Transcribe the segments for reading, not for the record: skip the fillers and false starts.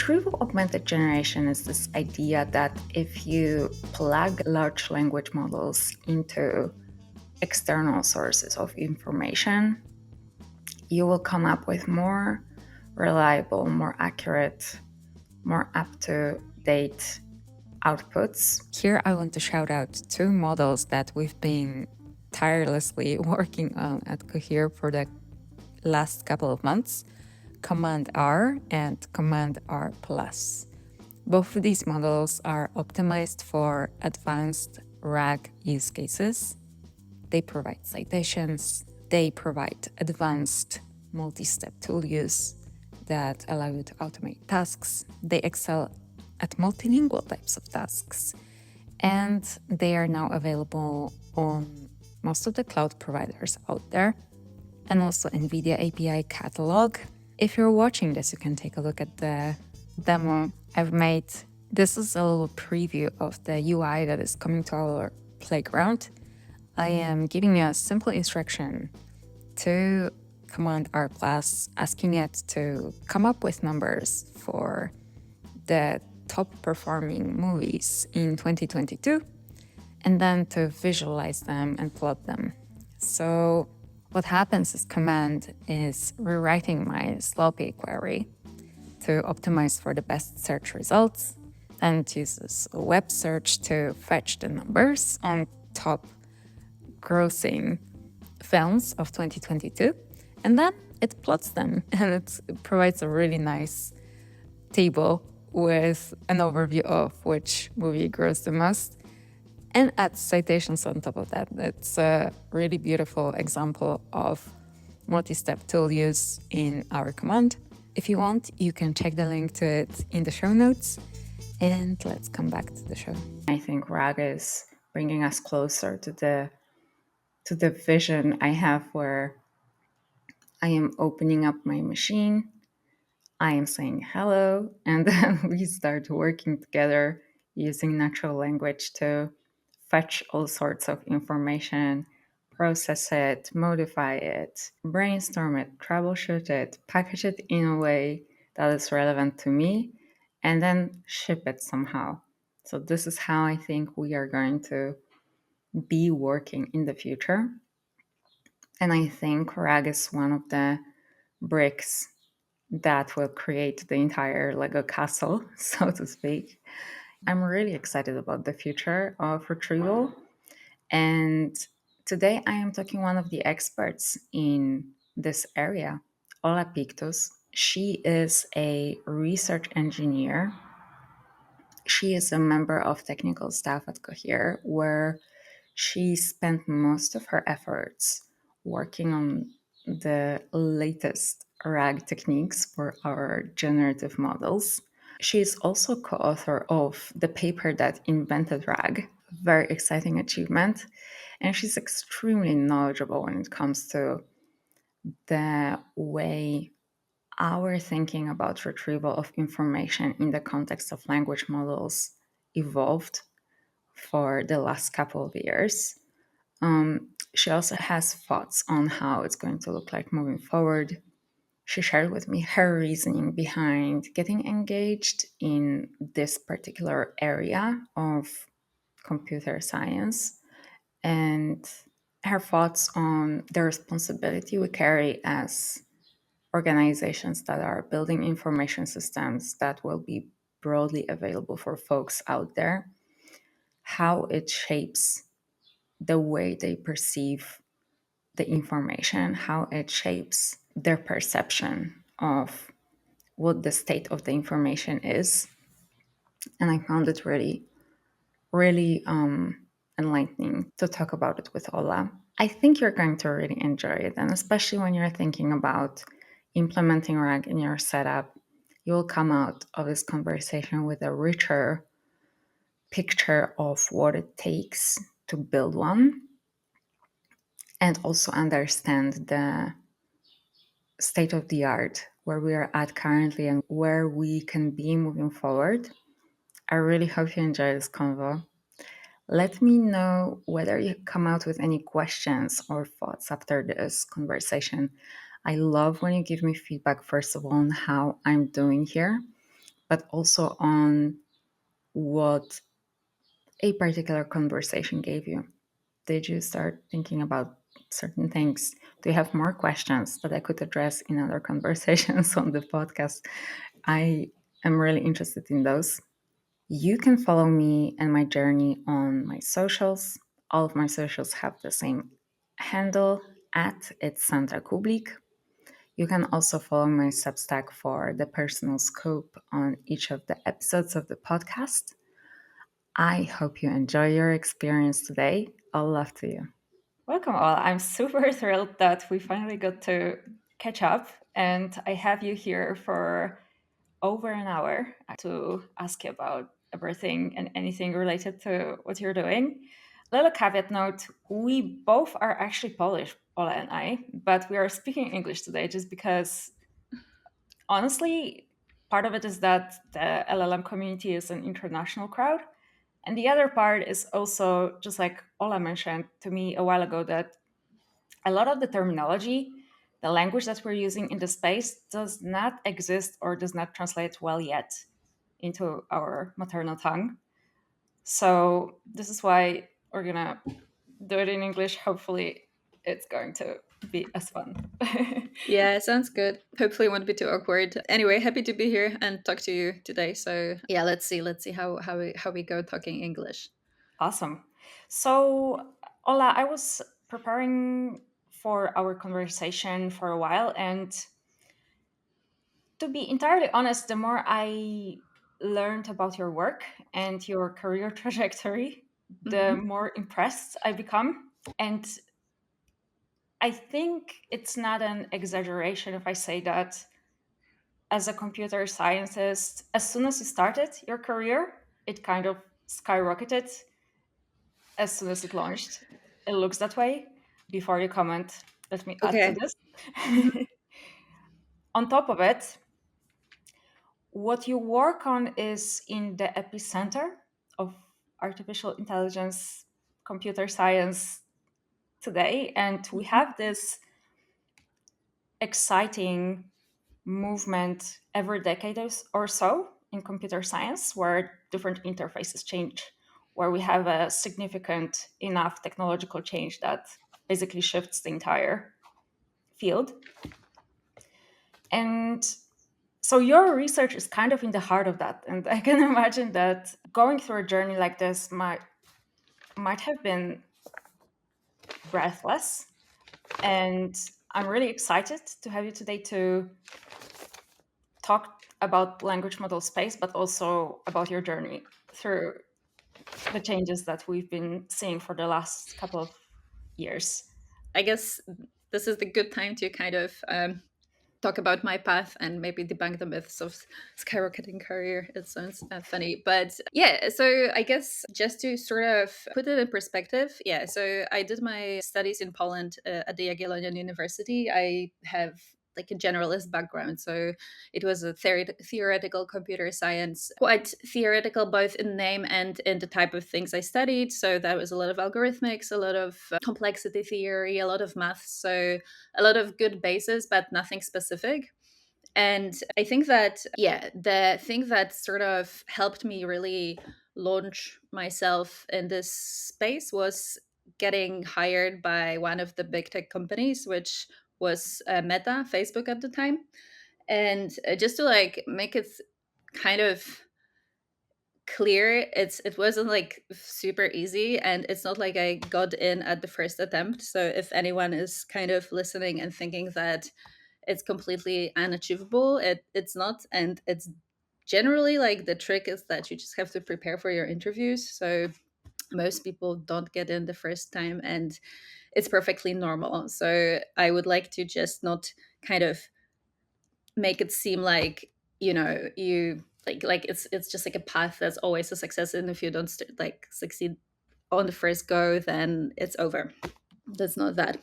Retrieval augmented generation is this idea that if you plug large language models into external sources of information, you will come up with more reliable, more accurate, more up-to-date outputs. Here I want to shout out two models that we've been tirelessly working on at Cohere for the last couple of months, Command R and Command R Plus. Both of these models are optimized for advanced RAG use cases. They provide citations, they provide advanced multi-step tool use that allow you to automate tasks. They excel at multilingual types of tasks. And they are now available on most of the cloud providers out there, and also NVIDIA API catalog. If you're watching this, you can take a look at the demo I've made. This is a little preview of the UI that is coming to our playground. I am giving you a simple instruction to Command R+, asking it to come up with numbers for the top performing movies in 2022, and then to visualize them and plot them. So what happens is Command is rewriting my sloppy query to optimize for the best search results, and it uses a web search to fetch the numbers on top grossing films of 2022, and then it plots them, and it provides a really nice table with an overview of which movie grossed the most, and adds citations on top of that. It's a really beautiful example of multi-step tool use in our command. If you want, you can check the link to it in the show notes. And let's come back to the show. I think RAG is bringing us closer to the vision I have, where I am opening up my machine, I am saying hello, and then we start working together using natural language to fetch all sorts of information, process it, modify it, brainstorm it, troubleshoot it, package it in a way that is relevant to me, and then ship it somehow. So this is how I think we are going to be working in the future. And I think RAG is one of the bricks that will create the entire Lego castle, so to speak. I'm really excited about the future of retrieval. And today I am talking one of the experts in this area, Ola Piktus. She is a research engineer. She is a member of technical staff at Cohere, where she spent most of her efforts working on the latest RAG techniques for our generative models. She is also co-author of the paper that invented RAG, very exciting achievement, and she's extremely knowledgeable when it comes to the way our thinking about retrieval of information in the context of language models evolved for the last couple of years. She also has thoughts on how it's going to look like moving forward. She shared with me her reasoning behind getting engaged in this particular area of computer science, and her thoughts on the responsibility we carry as organizations that are building information systems that will be broadly available for folks out there, how it shapes the way they perceive the information, how it shapes their perception of what the state of the information is. And I found it really, really enlightening to talk about it with Ola. I think you're going to really enjoy it, and especially when you're thinking about implementing RAG in your setup, you will come out of this conversation with a richer picture of what it takes to build one, and also understand the state of the art, where we are at currently and where we can be moving forward. I really hope you enjoy this convo. Let me know whether you come out with any questions or thoughts after this conversation. I love when you give me feedback, first of all, on how I'm doing here, but also on what a particular conversation gave you. Did you start thinking about certain things? Do you have more questions that I could address in other conversations on the podcast? I am really interested in those. You can follow me and my journey on my socials. All of my socials have the same handle at it's Sandra Kublik. You can also follow my Substack for the personal scope on each of the episodes of the podcast. I hope you enjoy your experience today. All love to you. Welcome, all. I'm super thrilled that we finally got to catch up, and I have you here for over an hour to ask you about everything and anything related to what you're doing. Little caveat note, we both are actually Polish, Ola and I, but we are speaking English today just because, honestly, part of it is that the LLM community is an international crowd. And the other part is also, just like Ola mentioned to me a while ago, that a lot of the terminology, the language that we're using in the space, does not exist or does not translate well yet into our maternal tongue. So this is why we're gonna do it in English. Hopefully, it's going to be as fun. Yeah, sounds good. Hopefully it won't be too awkward. Anyway, happy to be here and talk to you today. So yeah, let's see how we go talking English. Awesome. So, Ola, I was preparing for our conversation for a while, and to be entirely honest, the more I learned about your work and your career trajectory, the Hmm. more impressed I become. And I think it's not an exaggeration if I say that as a computer scientist, as soon as you started your career, it kind of skyrocketed as soon as it launched. It looks that way. Before you comment, let me add to Okay. this. Hmm. On top of it, what you work on is in the epicenter of artificial intelligence, computer science today. And we have this exciting movement every decade or so in computer science where different interfaces change, where we have a significant enough technological change that basically shifts the entire field. And so your research is kind of in the heart of that. And I can imagine that going through a journey like this might have been breathless. And I'm really excited to have you today to talk about language model space, but also about your journey through the changes that we've been seeing for the last couple of years. I guess this is the good time to kind of talk about my path and maybe debunk the myths of skyrocketing career. It sounds funny, but yeah. So I guess just to sort of put it in perspective, yeah. So I did my studies in Poland at the Jagiellonian University. I have like a generalist background, so it was a theoretical computer science, quite theoretical both in name and in the type of things I studied. So that was a lot of algorithmics, a lot of complexity theory, a lot of maths. So a lot of good bases, but nothing specific. And I think that, yeah, the thing that sort of helped me really launch myself in this space was getting hired by one of the big tech companies, which was Meta, Facebook at the time. And just to like make it kind of clear, it wasn't like super easy, and it's not like I got in at the first attempt. So if anyone is kind of listening and thinking that it's completely unachievable, it's not. And it's generally like the trick is that you just have to prepare for your interviews. So most people don't get in the first time, and it's perfectly normal. So I would like to just not kind of make it seem like, you like it's just like a path that's always a success, and if you don't like succeed on the first go, then it's over. That's not that.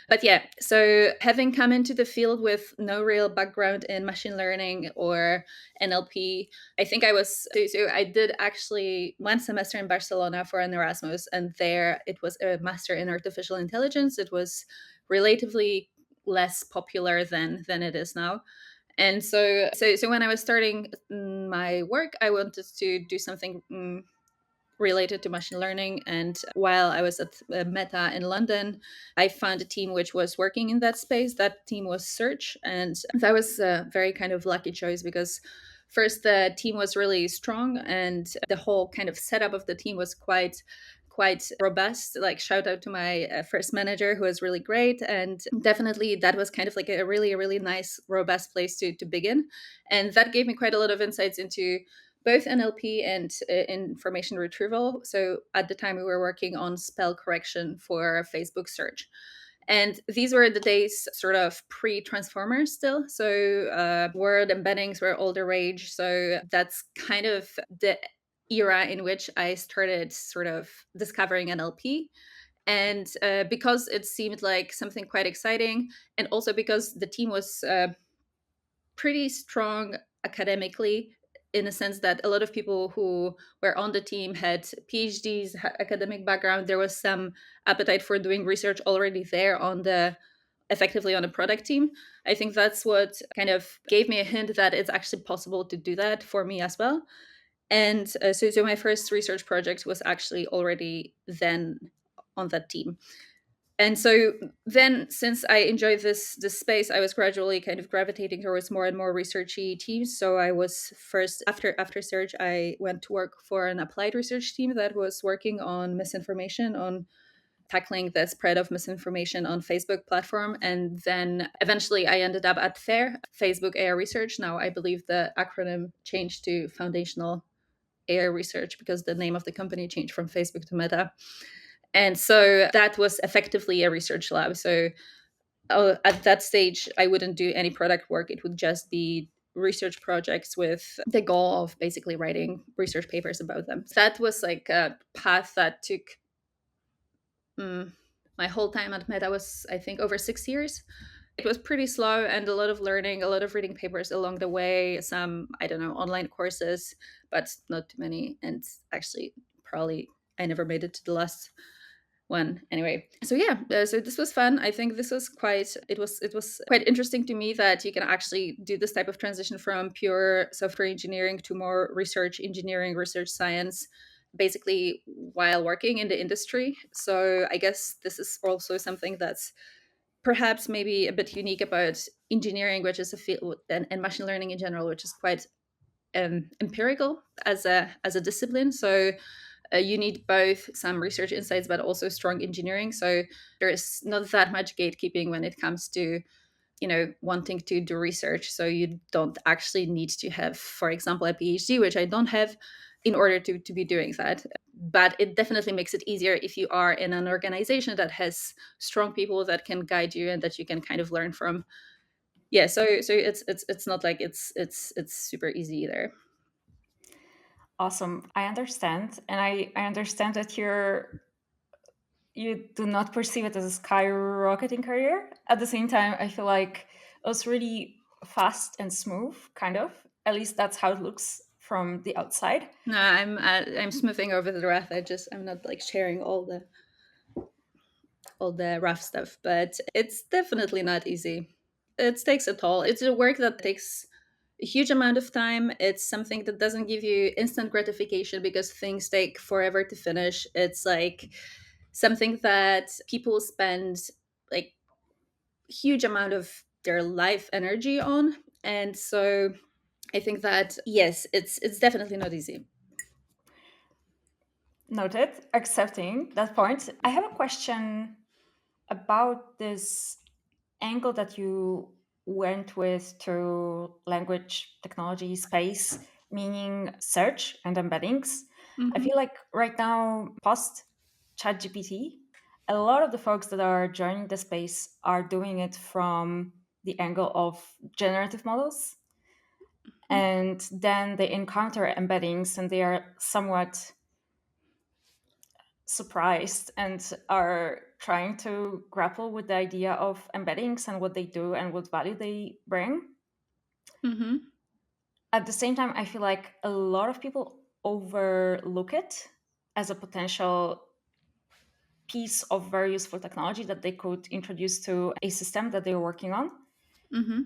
But yeah, so having come into the field with no real background in machine learning or NLP, I think so I did actually one semester in Barcelona for an Erasmus, and there it was a master in artificial intelligence. It was relatively less popular than it is now. And so when I was starting my work, I wanted to do something related to machine learning. And while I was at Meta in London, I found a team which was working in that space. That team was Search. And that was a very kind of lucky choice because first, the team was really strong and the whole kind of setup of the team was quite robust. Like, shout out to my first manager, who was really great. And definitely that was kind of like a really nice robust place to begin. And that gave me quite a lot of insights into both NLP and information retrieval. So at the time, we were working on spell correction for Facebook search. And these were the days sort of pre Transformers still. So word embeddings were all the rage. So that's kind of the era in which I started sort of discovering NLP. And because it seemed like something quite exciting, and also because the team was pretty strong academically, in a sense that a lot of people who were on the team had PhDs, academic background. There was some appetite for doing research already there on the effectively on a product team. I think that's what kind of gave me a hint that it's actually possible to do that for me as well. And so my first research project was actually already then on that team. And so then, since I enjoyed this space, I was gradually kind of gravitating towards more and more researchy teams. So I was first, after search, I went to work for an applied research team that was working on misinformation, on tackling the spread of misinformation on Facebook platform. And then eventually I ended up at FAIR, Facebook AI Research. Now I believe the acronym changed to Foundational AI Research because the name of the company changed from Facebook to Meta. And so that was effectively a research lab. So at that stage, I wouldn't do any product work. It would just be research projects with the goal of basically writing research papers about them. That was like a path that took my whole time at Meta was, I think, over 6 years. It was pretty slow and a lot of learning, a lot of reading papers along the way, some, I don't know, online courses, but not too many. And actually, probably I never made it to the last one anyway. So yeah, so this was fun. I think this was it was quite interesting to me that you can actually do this type of transition from pure software engineering to more research engineering, research science, basically while working in the industry. So I guess this is also something that's perhaps maybe a bit unique about engineering, which is a field, and machine learning in general, which is quite empirical as a discipline. So you need both some research insights but also strong engineering. So there is not that much gatekeeping when it comes to wanting to do research. So you don't actually need to have, for example, a PhD, which I don't have, in order to be doing that. But it definitely makes it easier if you are in an organization that has strong people that can guide you and that you can kind of learn from. Yeah, so it's not like it's super easy either. Awesome. I understand. And I understand that you do not perceive it as a skyrocketing career. At the same time, I feel like it was really fast and smooth, kind of. At least that's how it looks from the outside. No, I'm smoothing over the rough edges. I'm not like sharing all the rough stuff, but it's definitely not easy. It takes a toll. It's a work that takes a huge amount of time. It's something that doesn't give you instant gratification because things take forever to finish. It's like something that people spend like huge amount of their life energy on. And so I think that yes, it's definitely not easy. Noted, accepting that point. I have a question about this angle that you went with to language technology space, meaning search and embeddings. I Hmm. feel like right now, post ChatGPT, a lot of the folks that are joining the space are doing it from the angle of generative models. And then they encounter embeddings and they are somewhat surprised and are trying to grapple with the idea of embeddings and what they do and what value they bring. Hmm. At the same time, I feel like a lot of people overlook it as a potential piece of very useful technology that they could introduce to a system that they're working on. Hmm.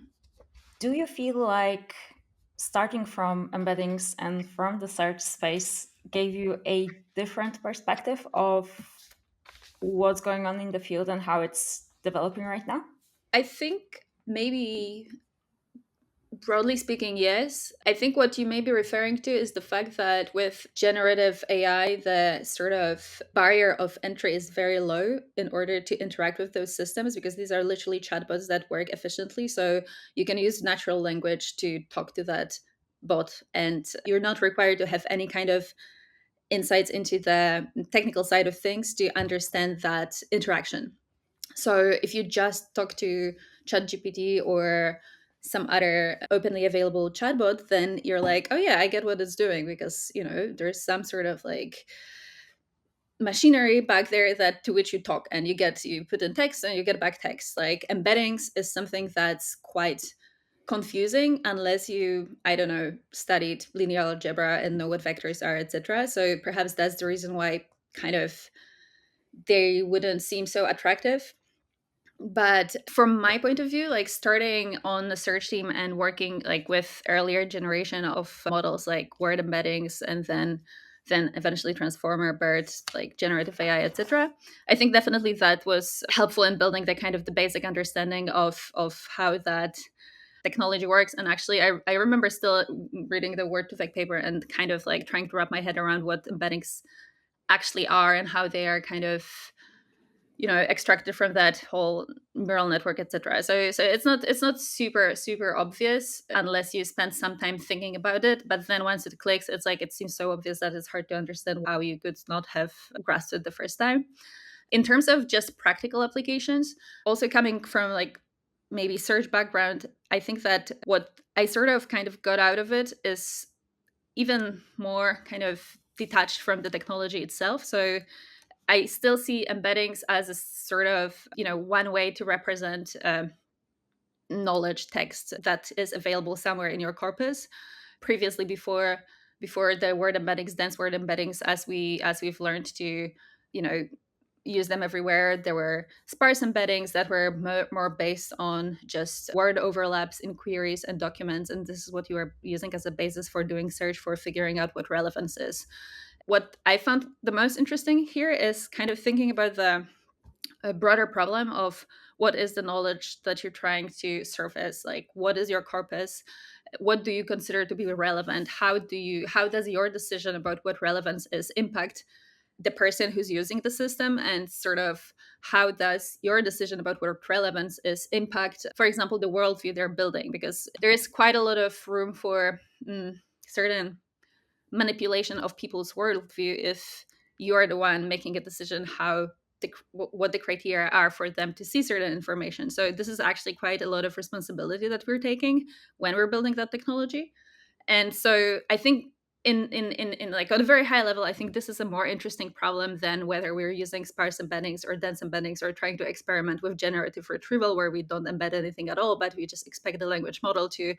Do you feel like starting from embeddings and from the search space gave you a different perspective of what's going on in the field and how it's developing right now? I think maybe broadly speaking, yes. I think what you may be referring to is the fact that with generative AI, the sort of barrier of entry is very low in order to interact with those systems, because these are literally chatbots that work efficiently. So you can use natural language to talk to that bot, and you're not required to have any kind of insights into the technical side of things to understand that interaction. So if you just talk to ChatGPT or some other openly available chatbot, then you're like, oh yeah, I get what it's doing, because there's some sort of like machinery back there that to which you talk, and you put in text and you get back text. Like embeddings is something that's quite confusing unless you, I don't know, studied linear algebra and know what vectors are, etc. So perhaps that's the reason why kind of they wouldn't seem so attractive. But from my point of view, like starting on the search team and working like with earlier generation of models like word embeddings, and then eventually transformer, BERT, like generative AI, etc. I think definitely that was helpful in building the kind of the basic understanding of how that technology works. And actually I remember still reading the word to vec paper and kind of like trying to wrap my head around what embeddings actually are and how they are kind of extracted from that whole neural network, etc. So it's not super obvious unless you spend some time thinking about it, but then once it clicks, it's like it seems so obvious that it's hard to understand how you could not have grasped it the first time. In terms of just practical applications, also coming from like maybe search background, I think that what I sort of kind of got out of it is even more kind of detached from the technology itself. So I still see embeddings as a sort of, one way to represent knowledge text that is available somewhere in your corpus. Previously, before the word embeddings, dense word embeddings, as we've learned to, you know, use them everywhere, there were sparse embeddings that were more based on just word overlaps in queries and documents, and this is what you are using as a basis for doing search, for figuring out what relevance is. What I found the most interesting here is kind of thinking about the broader problem of what is the knowledge that you're trying to surface. Like, what is your corpus? What do you consider to be relevant? How does your decision about what relevance is impact the person who's using the system, and sort of how does your decision about what relevance is impact, for example, the worldview they're building? Because there is quite a lot of room for certain manipulation of people's worldview if you're the one making a decision how what the criteria are for them to see certain information. So this is actually quite a lot of responsibility that we're taking when we're building that technology. And so I think in like on a very high level, I think this is a more interesting problem than whether we're using sparse embeddings or dense embeddings, or trying to experiment with generative retrieval where we don't embed anything at all, but we just expect the language model to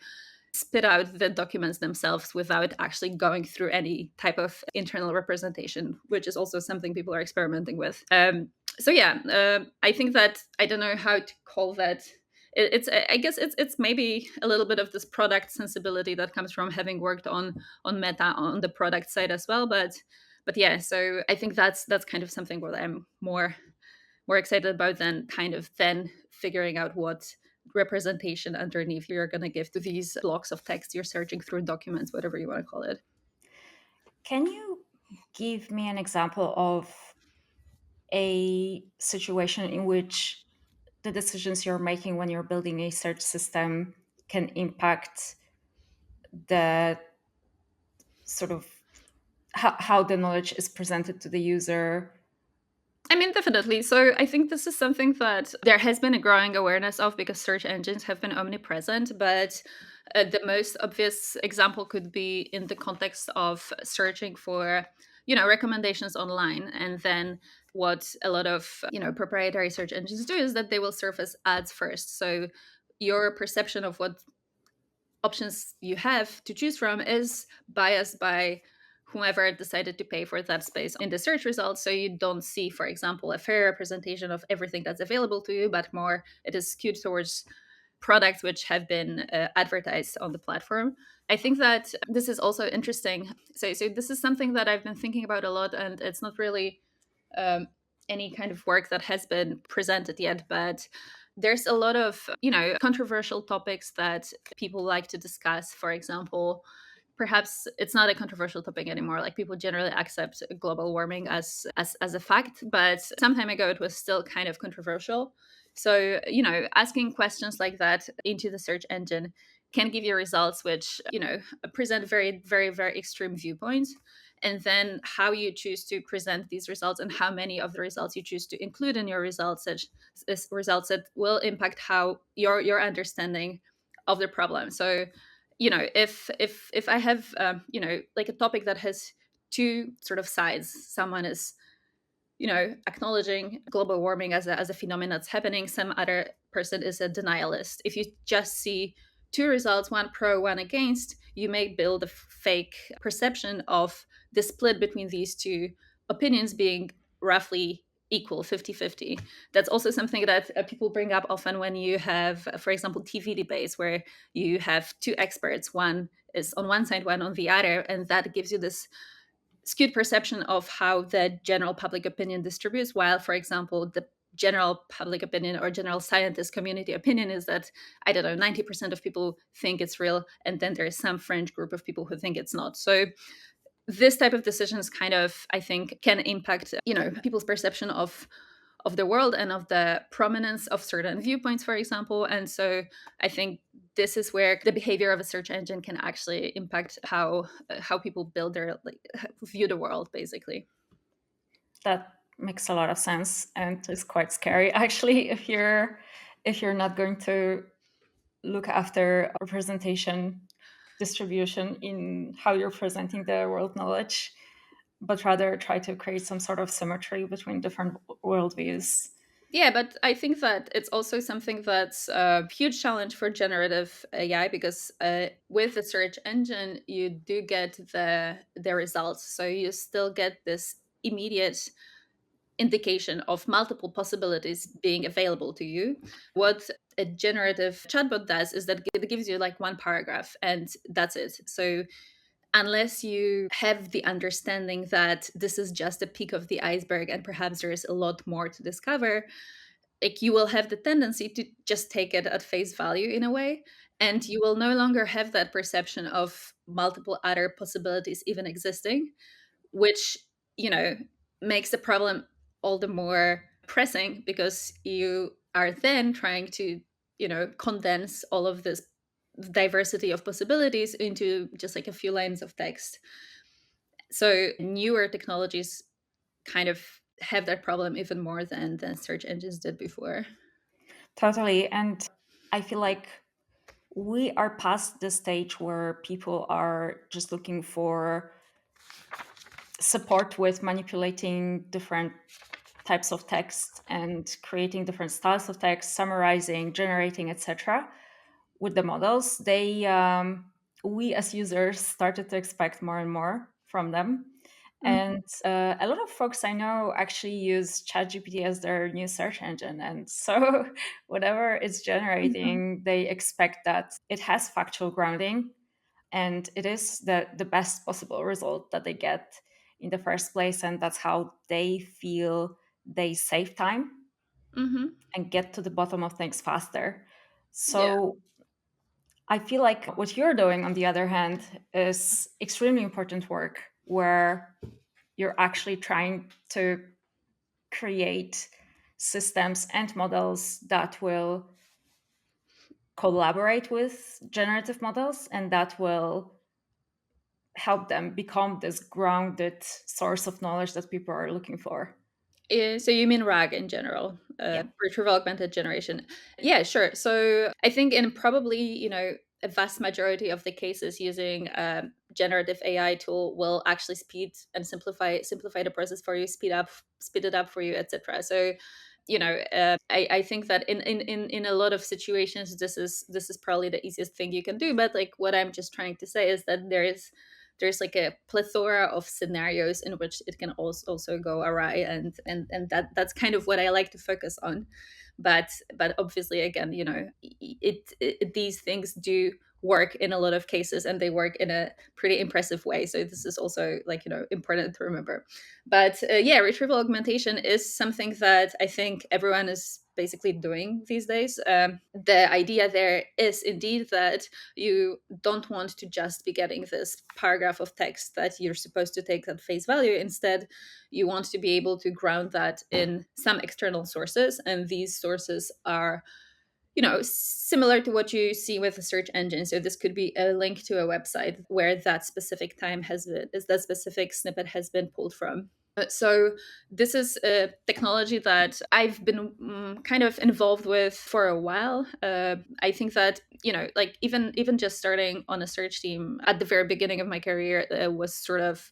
spit out the documents themselves without actually going through any type of internal representation, which is also something people are experimenting with. So yeah, I think that I don't know how to call that. It's I guess it's maybe a little bit of this product sensibility that comes from having worked on Meta on the product side as well. But yeah, so I think that's kind of something where I'm more excited about than kind of then figuring out what representation underneath you're going to give to these blocks of text you're searching through, documents, whatever you want to call it. Can you give me an example of a situation in which the decisions you're making when you're building a search system can impact the sort of how the knowledge is presented to the user? I mean, definitely. So I think this is something that there has been a growing awareness of because search engines have been omnipresent. But the most obvious example could be in the context of searching for, recommendations online. And then what a lot of, proprietary search engines do is that they will surface ads first. So your perception of what options you have to choose from is biased by whomever decided to pay for that space in the search results. So you don't see, for example, a fair representation of everything that's available to you, but more it is skewed towards products which have been advertised on the platform. I think that this is also interesting. So this is something that I've been thinking about a lot, and it's not really um, any kind of work that has been presented yet, but there's a lot of controversial topics that people like to discuss. For example, perhaps it's not a controversial topic anymore, like people generally accept global warming as a fact, but some time ago it was still kind of controversial. So asking questions like that into the search engine can give you results which present very, very, very extreme viewpoints. And then how you choose to present these results and how many of the results you choose to include in your results, such as results that will impact how your understanding of the problem. So if I have like a topic that has two sort of sides, someone is acknowledging global warming as a phenomenon that's happening, some other person is a denialist. If you just see two results, one pro, one against, you may build a fake perception of the split between these two opinions being roughly equal, 50-50. That's also something that people bring up often when you have, for example, TV debates where you have two experts, one is on one side, one on the other, and that gives you this skewed perception of how the general public opinion distributes, while, for example, the general public opinion or general scientist community opinion is that, I don't know, 90% of people think it's real, and then there's some fringe group of people who think it's not. So this type of decisions kind of, I think, can impact people's perception of the world and of the prominence of certain viewpoints, for example. And so I think this is where the behavior of a search engine can actually impact how people build their view the world, basically. That makes a lot of sense and is quite scary actually if you're not going to look after representation distribution in how you're presenting the world knowledge, but rather try to create some sort of symmetry between different worldviews. Yeah, but I think that it's also something that's a huge challenge for generative AI, because with the search engine, you do get the results. So you still get this immediate indication of multiple possibilities being available to you. What a generative chatbot does is that it gives you like one paragraph and that's it. So unless you have the understanding that this is just a peak of the iceberg and perhaps there is a lot more to discover, like you will have the tendency to just take it at face value in a way, and you will no longer have that perception of multiple other possibilities even existing, which you know makes the problem all the more pressing, because you are then trying to condense all of this diversity of possibilities into just like a few lines of text. So newer technologies kind of have that problem even more than search engines did before. Totally. And I feel like we are past the stage where people are just looking for support with manipulating different types of text and creating different styles of text, summarizing, generating, etc. With the models. We as users started to expect more and more from them. Mhm. And a lot of folks I know actually use ChatGPT as their new search engine. And so whatever it's Mhm. generating, they expect that it has factual grounding and it is the best possible result that they get in the first place. And that's how they feel they save time Mhm. and get to the bottom of things faster. Yeah. So I feel like what you're doing, on the other hand, is extremely important work where you're actually trying to create systems and models that will collaborate with generative models and that will help them become this grounded source of knowledge that people are looking for. So you mean RAG in general, Yeah. retrieval augmented generation? Yeah, sure. So I think in probably a vast majority of the cases, using generative AI tool will actually speed and simplify the process for you, speed it up for you, etc. So I think that in a lot of situations, this is probably the easiest thing you can do. But like what I'm just trying to say is that there is there's like a plethora of scenarios in which it can also go awry, and that's kind of what I like to focus on. But obviously, again, these things do work in a lot of cases, and they work in a pretty impressive way. So this is also, like, important to remember. But yeah, retrieval augmentation is something that I think everyone is basically doing these days. The idea there is indeed that you don't want to just be getting this paragraph of text that you're supposed to take at face value. Instead, you want to be able to ground that in some external sources, and these sources are, similar to what you see with a search engine. So this could be a link to a website where that specific that specific snippet has been pulled from. So this is a technology that I've been kind of involved with for a while. I think that, like, even just starting on a search team at the very beginning of my career was sort of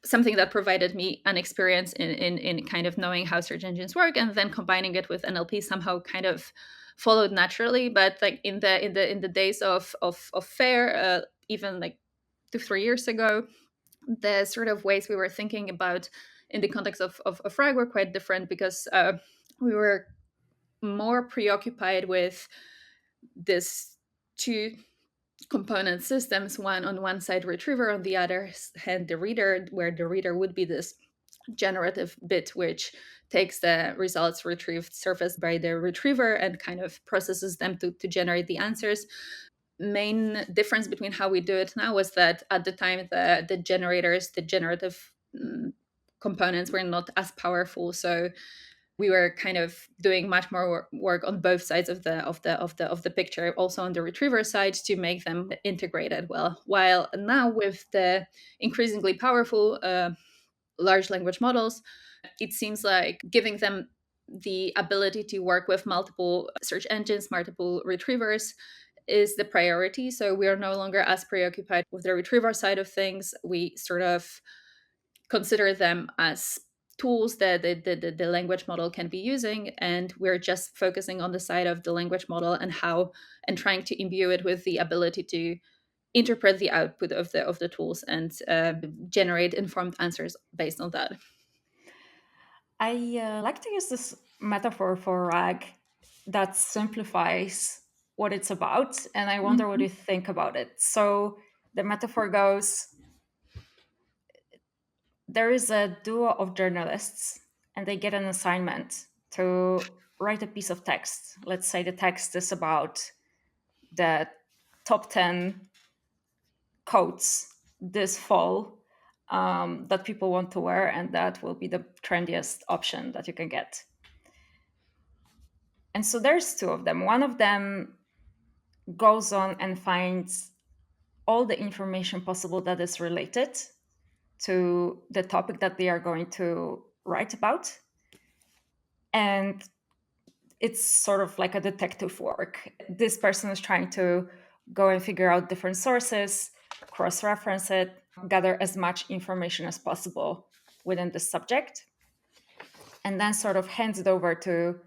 something that provided me an experience in kind of knowing how search engines work, and then combining it with NLP somehow kind of followed naturally. But like in the days of FAIR, even like 2-3 years ago, the sort of ways we were thinking about in the context of RAG were quite different, because we were more preoccupied with this two component systems, one on one side retriever, on the other hand the reader, where the reader would be this generative bit which takes the results retrieved surfaced by the retriever and kind of processes them to generate the answers. Main difference between how we do it now was that at the time the generators, the generative components, were not as powerful. So we were kind of doing much more work on both sides of the picture, also on the retriever side, to make them integrated well. While now, with the increasingly powerful large language models, it seems like giving them the ability to work with multiple search engines, multiple retrievers, is the priority. So we are no longer as preoccupied with the retriever side of things. We sort of consider them as tools that the language model can be using, and we're just focusing on the side of the language model and trying to imbue it with the ability to interpret the output of the tools and generate informed answers based on that. I like to use this metaphor for RAG that simplifies what it's about, and I wonder what Mhm. you think about it. So the metaphor goes, there is a duo of journalists, and they get an assignment to write a piece of text. Let's say the text is about the top 10 coats this fall that people want to wear, and that will be the trendiest option that you can get. And so there's two of them. One of them goes on and finds all the information possible that is related to the topic that they are going to write about. And it's sort of like a detective work. This person is trying to go and figure out different sources, cross reference it, gather as much information as possible within the subject, and then sort of hands it over to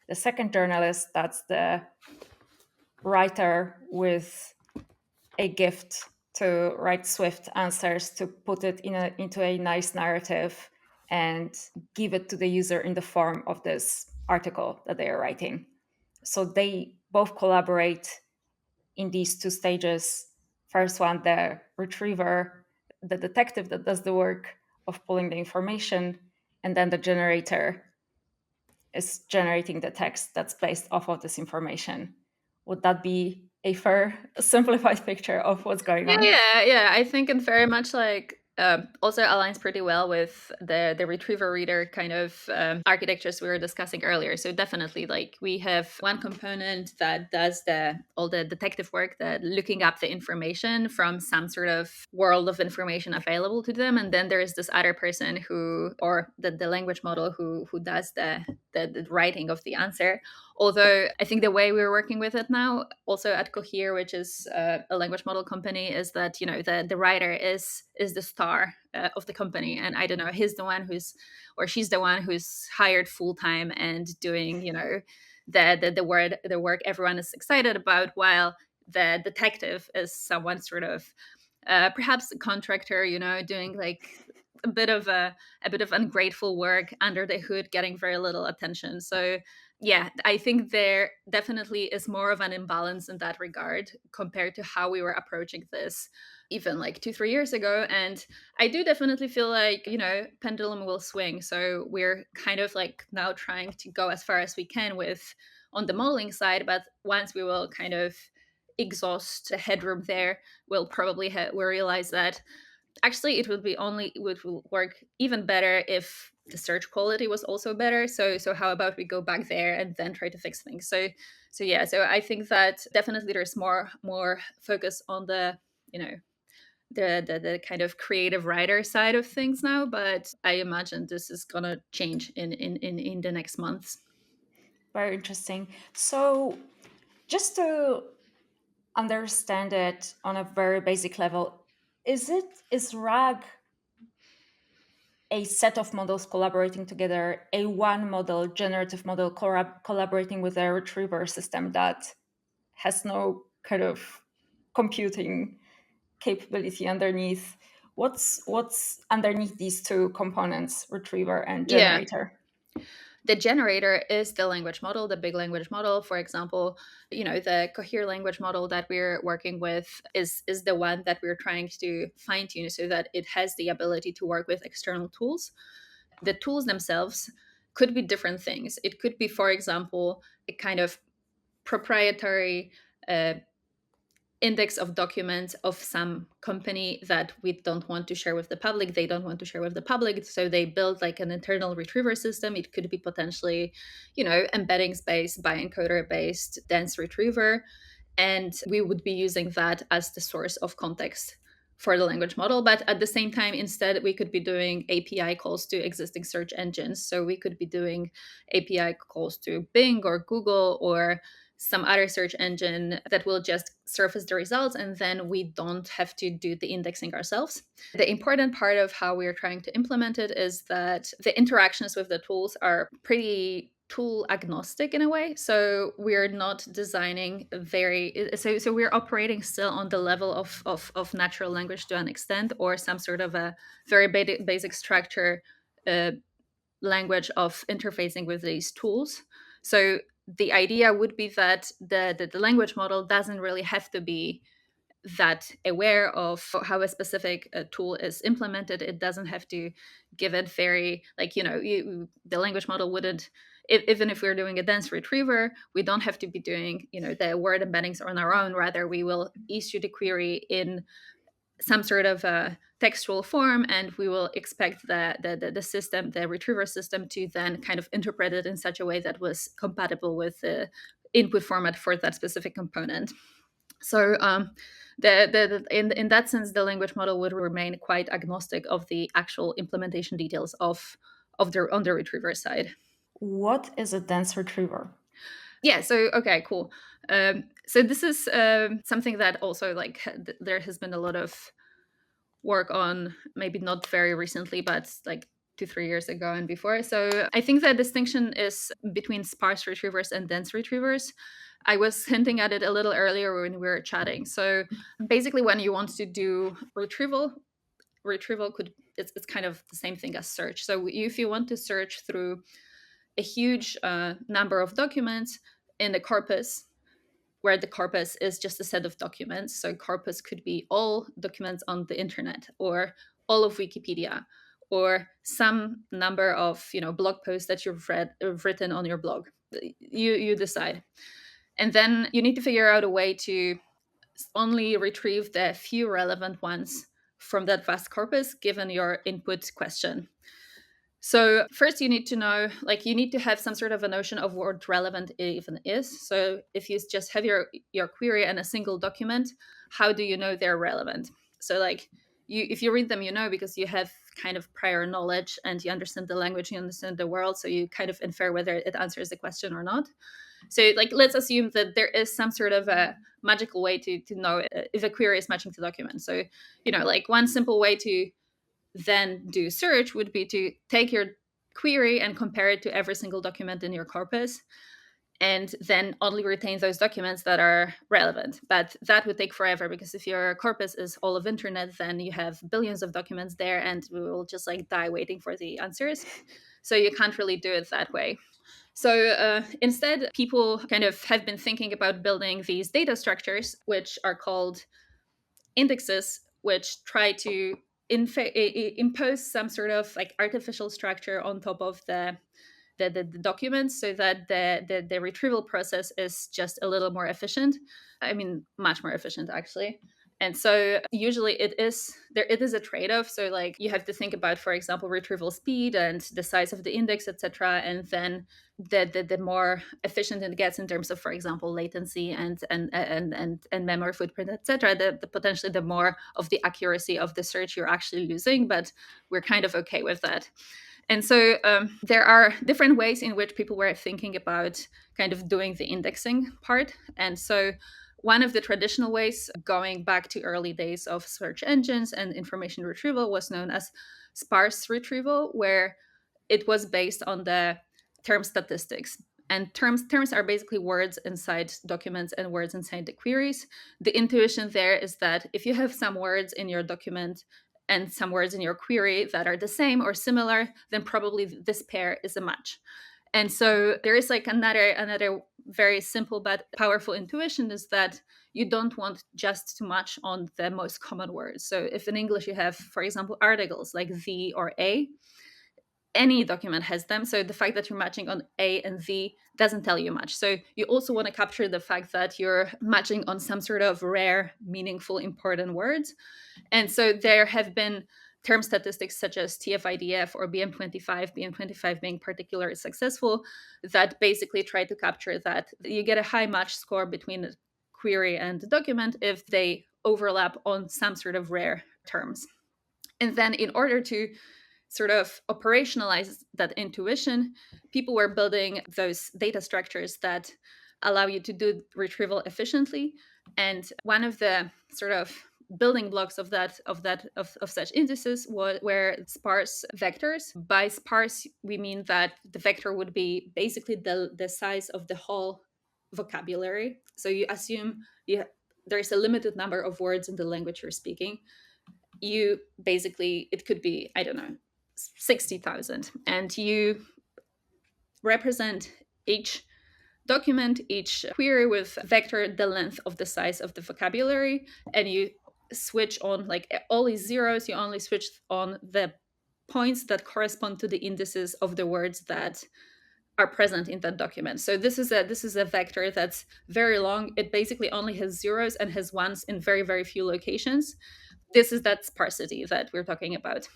the second journalist. That's the writer with a gift to write swift answers, to put it into a nice narrative and give it to the user in the form of this article that they are writing. So they both collaborate in these two stages. First one, the retriever, the detective that does the work of pulling the information, and then the generator is generating the text that's based off of this information. Would that be a fair, simplified picture of what's going Yeah, on? yeah, yeah. I think it very much like also aligns pretty well with the retriever reader kind of architectures we were discussing earlier. So definitely, like, we have one component that does all the detective work, that looking up the information from some sort of world of information available to them, and then there is this other person or the language model who does the writing of the answer. Although I think the way we're working with it now, also at Cohere, which is a language model company, is that, the writer is the star of the company, and I don't know, he's the one or she's the one who's hired full time and doing, the work everyone is excited about, while the detective is someone sort of perhaps a contractor, doing like a bit of ungrateful work under the hood, getting very little attention. So yeah, I think there definitely is more of an imbalance in that regard compared to how we were approaching this even like 2 3 years ago. And I do definitely feel like, pendulum will swing. So we're kind of like now trying to go as far as we can with on the modeling side, but once we will kind of exhaust the headroom there, we'll realize that actually it would work even better if the search quality was also better. So how about we go back there and then try to fix things? So yeah, so I think that definitely there's more focus on the, you know the kind of creative writer side of things now, but I imagine this is gonna change in the next months. Very interesting. So, just to understand it on a very basic level, is RAG a set of models collaborating together, a one model, generative model collaborating with a retriever system that has no kind of computing capability underneath? What's underneath these two components, retriever and Yeah, generator? the generator is the language model, the big language model. For example, the Cohere language model that we're working with is the one that we're trying to fine tune so that it has the ability to work with external tools. The tools themselves could be different things. It could be, for example, a kind of proprietary uh, index of documents of some company that we don't want to share with the public. They don't want to share with the public, so they build like an internal retriever system. It could be potentially, embeddings based, bioencoder based dense retriever, and we would be using that as the source of context for the language model. But at the same time, instead, we could be doing API calls to existing search engines. So we could be doing API calls to Bing or Google or some other search engine that will just surface the results, and then we don't have to do the indexing ourselves. The important part of how we're trying to implement it is that the interactions with the tools are pretty tool agnostic in a way. So we're not designing so we're operating still on the level of natural language to an extent, or some sort of a very basic structure uh, language of interfacing with these tools. So the idea would be that the language model doesn't really have to be that aware of how a specific tool is implemented. It doesn't have to give it very, like, the language model wouldn't, even if we're doing a dense retriever, we don't have to be doing, the word embeddings on our own. Rather, we will issue the query in some sort of a textual form, and we will expect the system, the retriever system, to then kind of interpret it in such a way that was compatible with the input format for that specific component. So in that sense, the language model would remain quite agnostic of the actual implementation details of the on the retriever side. What is a dense retriever? Yeah. So okay, cool. So this is something that also, like, there has been a lot of work on, maybe not very recently, but like 2 3 years ago and before. So I think the distinction is between sparse retrievers and dense retrievers. I was hinting at it a little earlier when we were chatting. So basically, when you want to do retrieval could it's kind of the same thing as search. So if you want to search through a huge number of documents in the corpus, where the corpus is just a set of documents. So corpus could be all documents on the internet, or all of Wikipedia, or some number of blog posts that written on your blog. You decide, and then you need to figure out a way to only retrieve the few relevant ones from that vast corpus given your input question. So first you need to know, like, you need to have some sort of a notion of what relevant even is. So if you just have your query and a single document, how do you know they're relevant? So like, if you read them, because you have kind of prior knowledge and you understand the language, you understand the world, so you kind of infer whether it answers the question or not. So like, let's assume that there is some sort of a magical way to know if a query is matching to document. So like, one simple way to then do search would be to take your query and compare it to every single document in your corpus. and then only retain those documents that are relevant. But that would take forever, because if your corpus is all of internet, then you have billions of documents there, and we will just like die waiting for the answers. So you can't really do it that way. So instead, people kind of have been thinking about building these data structures, which are called indexes, which try to impose some sort of like artificial structure on top of the documents, so that the retrieval process is just a little more efficient. I mean, much more efficient, actually. And so usually it is a trade-off. So like you have to think about, for example, retrieval speed and the size of the index, etc. And then the more efficient it gets in terms of, for example, latency and memory footprint, etc., the potentially the more of the accuracy of the search you're actually losing. But we're kind of okay with that. And so there are different ways in which people were thinking about kind of doing the indexing part. And so one of the traditional ways, going back to early days of search engines and information retrieval, was known as sparse retrieval, where it was based on the term statistics. And terms are basically words inside documents and words inside the queries. The intuition there is that if you have some words in your document and some words in your query that are the same or similar, then probably this pair is a match. And so there is like another very simple but powerful intuition, is that you don't want just to match on the most common words. So if in English you have, for example, articles like the or a, any document has them. So the fact that you're matching on A and the doesn't tell you much. So you also want to capture the fact that you're matching on some sort of rare, meaningful, important words. And so there have been term statistics such as TF-IDF or BM25, BM25 being particularly successful, that basically try to capture that you get a high match score between the query and the document if they overlap on some sort of rare terms. And then in order to sort of operationalize that intuition, people were building those data structures that allow you to do retrieval efficiently. And one of the sort of building blocks of such indices were sparse vectors. By sparse, we mean that the vector would be basically the size of the whole vocabulary. So you assume there is a limited number of words in the language you're speaking. You basically, it could be, I don't know, 60,000, and you represent each document, each query with vector the length of the size of the vocabulary, and you switch on like all these zeros. You only switch on the points that correspond to the indices of the words that are present in that document. So this is a vector that's very long. It basically only has zeros and has ones in very, very few locations. This is that sparsity that we're talking about.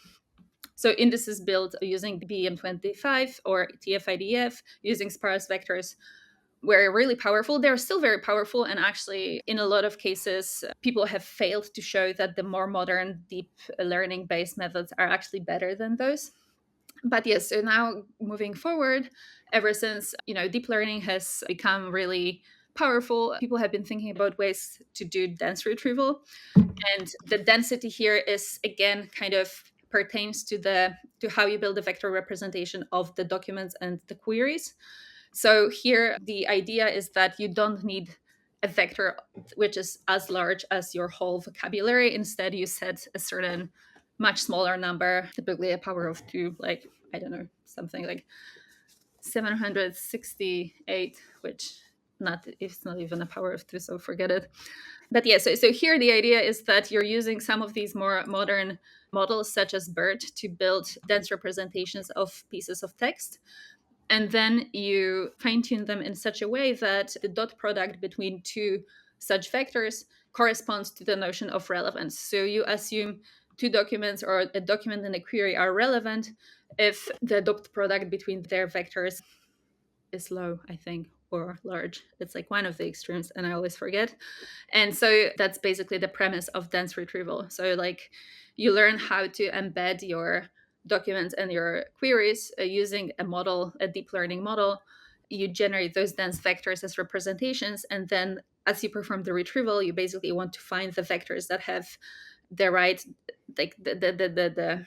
So indices built using BM25 or TF-IDF using sparse vectors were really powerful. They're still very powerful, and actually in a lot of cases people have failed to show that the more modern deep learning based methods are actually better than those. But yes, so now moving forward, ever since deep learning has become really powerful, people have been thinking about ways to do dense retrieval. And the density here is again kind of pertains to how you build a vector representation of the documents and the queries. So here the idea is that you don't need a vector which is as large as your whole vocabulary. Instead, you set a certain much smaller number, typically a power of 2, like I don't know, something like 768, which it's not even a power of 2, so forget it. But yeah, so here the idea is that you're using some of these more modern models, such as BERT, to build dense representations of pieces of text. And then you fine tune them in such a way that the dot product between two such vectors corresponds to the notion of relevance. So you assume two documents or a document and a query are relevant if the dot product between their vectors is low, I think, or large. It's like one of the extremes, and I always forget. And so that's basically the premise of dense retrieval. So like you learn how to embed your documents and your queries using a model, a deep learning model. You generate those dense vectors as representations, and then as you perform the retrieval, you basically want to find the vectors that have the right, like the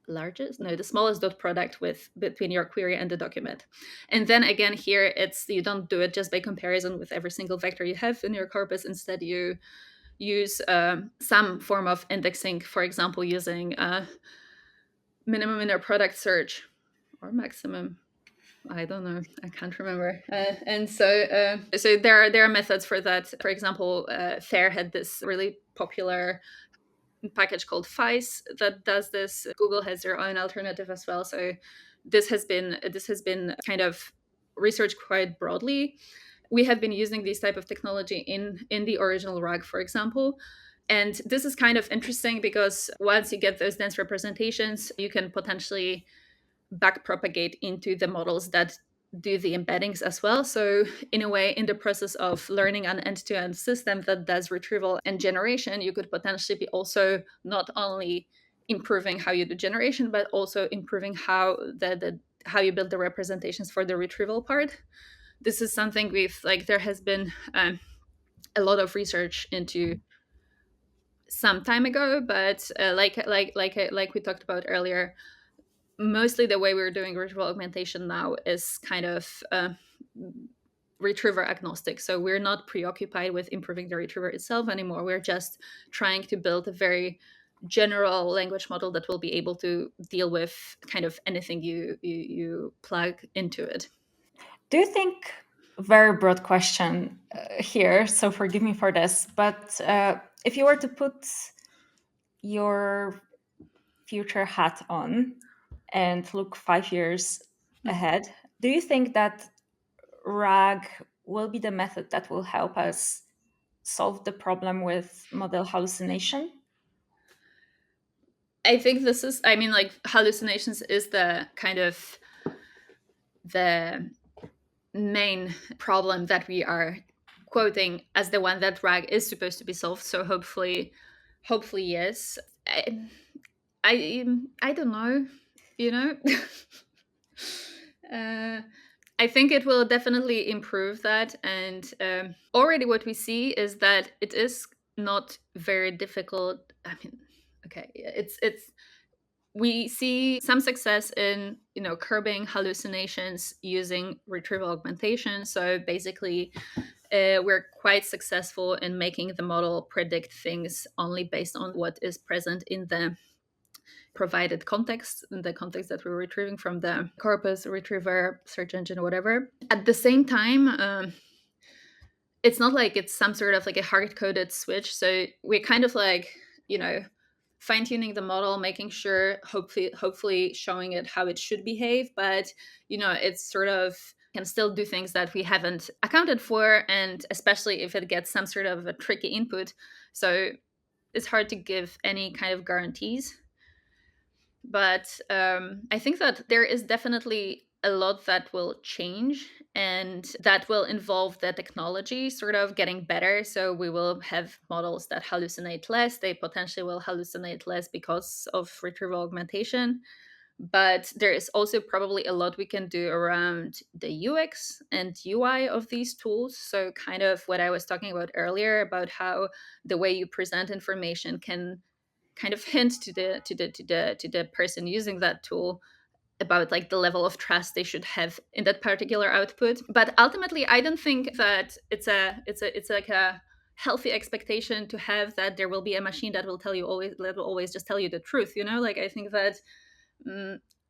largest, no, the smallest dot product with between your query and the document. And then again, here it's, you don't do it just by comparison with every single vector you have in your corpus. Instead, you use some form of indexing, for example, using minimum inner product search, or maximum, I don't know. I can't remember. And so there are methods for that. For example, Fair had this really popular package called FICE that does this. Google has their own alternative as well. So this has been kind of researched quite broadly. We have been using this type of technology in the original RAG, for example. And this is kind of interesting because once you get those dense representations, you can potentially backpropagate into the models that do the embeddings as well. So, in a way, in the process of learning an end to end system that does retrieval and generation, you could potentially be also not only improving how you do generation, but also improving how you build the representations for the retrieval part. This is something we've like, there has been a lot of research into some time ago, but like we talked about earlier, mostly the way we're doing retrieval augmentation now is kind of retriever agnostic. So we're not preoccupied with improving the retriever itself anymore. We're just trying to build a very general language model that will be able to deal with kind of anything you plug into it. Do you think, very broad question here, so forgive me for this, but if you were to put your future hat on and look 5 years ahead, do you think that RAG will be the method that will help us solve the problem with model hallucination? I think this is, I mean, like, hallucinations is the kind of the main problem that we are quoting as the one that RAG is supposed to be solved. So hopefully yes. I don't know, you know. uh, I think it will definitely improve that, and already what we see is that it is not very difficult. I mean, okay, it's we see some success in, curbing hallucinations using retrieval augmentation. So basically, we're quite successful in making the model predict things only based on what is present in the provided context, in the context that we're retrieving from the corpus, retriever, search engine, whatever. At the same time, it's not like it's some sort of like a hard-coded switch. So we're kind of like, fine-tuning the model, making sure, hopefully showing it how it should behave, but it's sort of can still do things that we haven't accounted for, and especially if it gets some sort of a tricky input. So it's hard to give any kind of guarantees. But I think that there is definitely a lot that will change, and that will involve the technology sort of getting better. So we will have models that hallucinate less. They potentially will hallucinate less because of retrieval augmentation. But there is also probably a lot we can do around the UX and UI of these tools. So kind of what I was talking about earlier, about how the way you present information can kind of hint to the person using that tool about like the level of trust they should have in that particular output. But ultimately, I don't think that it's like a healthy expectation to have that there will be a machine that will always just tell you the truth. Like, I think that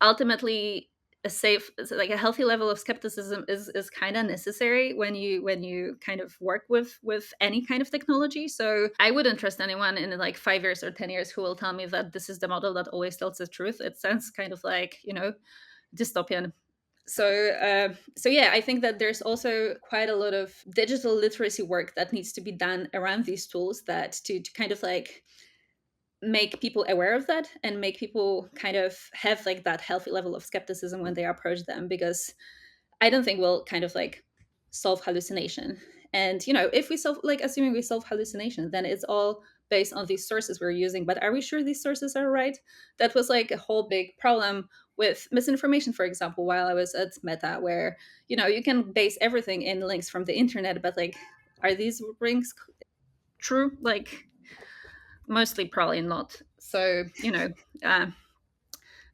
ultimately a safe, like a healthy level of skepticism is kind of necessary when you kind of work with any kind of technology. So I wouldn't trust anyone in like 5 years or 10 years who will tell me that this is the model that always tells the truth. It sounds kind of like, dystopian. So yeah, I think that there's also quite a lot of digital literacy work that needs to be done around these tools, that to kind of like make people aware of that, and make people kind of have like that healthy level of skepticism when they approach them. Because I don't think we'll kind of like solve hallucination. And if we solve, like, assuming we solve hallucination, then it's all based on these sources we're using. But are we sure these sources are right? That was like a whole big problem with misinformation, for example, while I was at Meta, where you can base everything in links from the internet, but like, are these links true? Like, mostly probably not. So uh,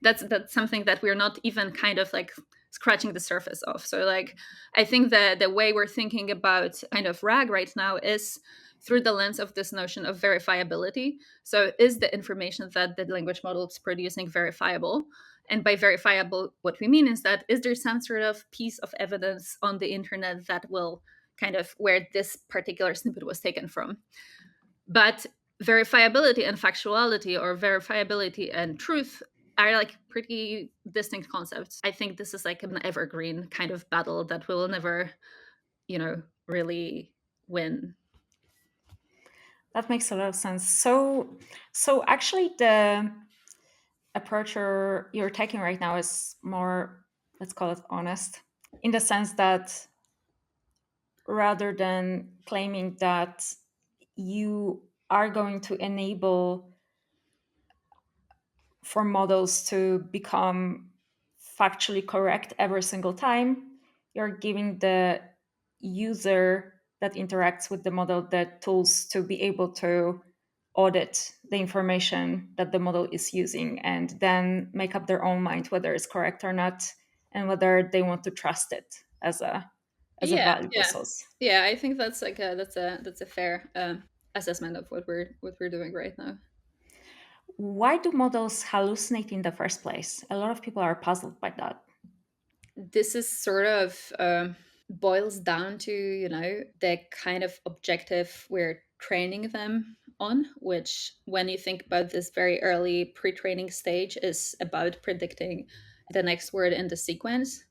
That's something that we're not even kind of like scratching the surface of. So like I think that the way we're thinking about kind of RAG right now is through the lens of this notion of verifiability. So is the information that the language model is producing verifiable? And by verifiable, what we mean is that is there some sort of piece of evidence on the internet that will kind of where this particular snippet was taken from? But verifiability and factuality, or verifiability and truth, are like pretty distinct concepts. I think this is like an evergreen kind of battle that we will never, really win. That makes a lot of sense. So actually, the approach you're taking right now is more, let's call it honest, in the sense that rather than claiming that you are going to enable for models to become factually correct every single time, you're giving the user that interacts with the model the tools to be able to audit the information that the model is using and then make up their own mind whether it's correct or not and whether they want to trust it as a Yeah, valuable yeah, source. yeah. I think that's like that's a fair assessment of what we're doing right now. Why do models hallucinate in the first place? A lot of people are puzzled by that. This is sort of boils down to the kind of objective we're training them on, which when you think about this very early pre-training stage is about predicting the next word in the sequence.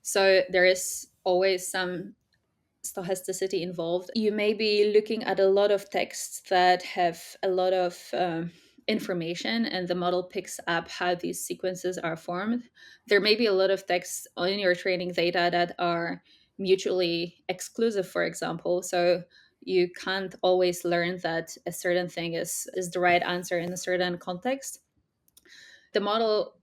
So there is always some stochasticity involved. You may be looking at a lot of texts that have a lot of information, and the model picks up how these sequences are formed. There may be a lot of texts in your training data that are mutually exclusive, for example. So you can't always learn that a certain thing is the right answer in a certain context. The model,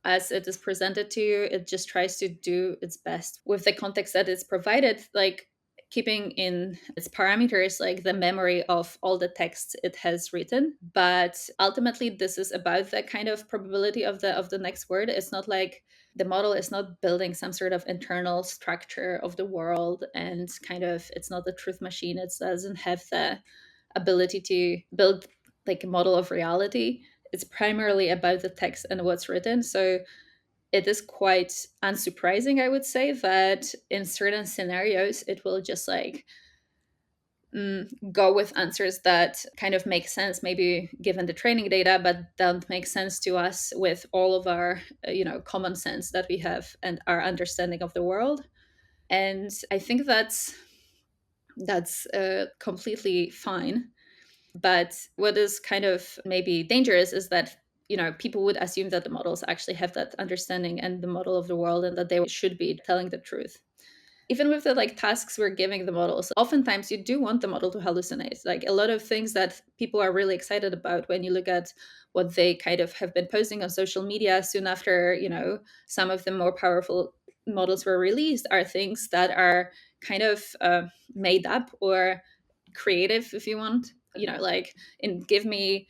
as it is presented to you, it just tries to do its best with the context that it's provided, like keeping in its parameters like the memory of all the texts it has written. But ultimately this is about the kind of probability of the next word. It's not like the model is not building some sort of internal structure of the world, and kind of it's not a truth machine. It doesn't have the ability to build like a model of reality. It's primarily about the text and what's written. So it is quite unsurprising, I would say, that in certain scenarios it will just like go with answers that kind of make sense, maybe given the training data, but don't make sense to us with all of our common sense that we have and our understanding of the world. And I think that's completely fine. But what is kind of maybe dangerous is that people would assume that the models actually have that understanding and the model of the world, and that they should be telling the truth. Even with the like tasks we're giving the models, oftentimes you do want the model to hallucinate. Like a lot of things that people are really excited about when you look at what they kind of have been posting on social media soon after some of the more powerful models were released, are things that are kind of made up or creative, if you want. Like in give me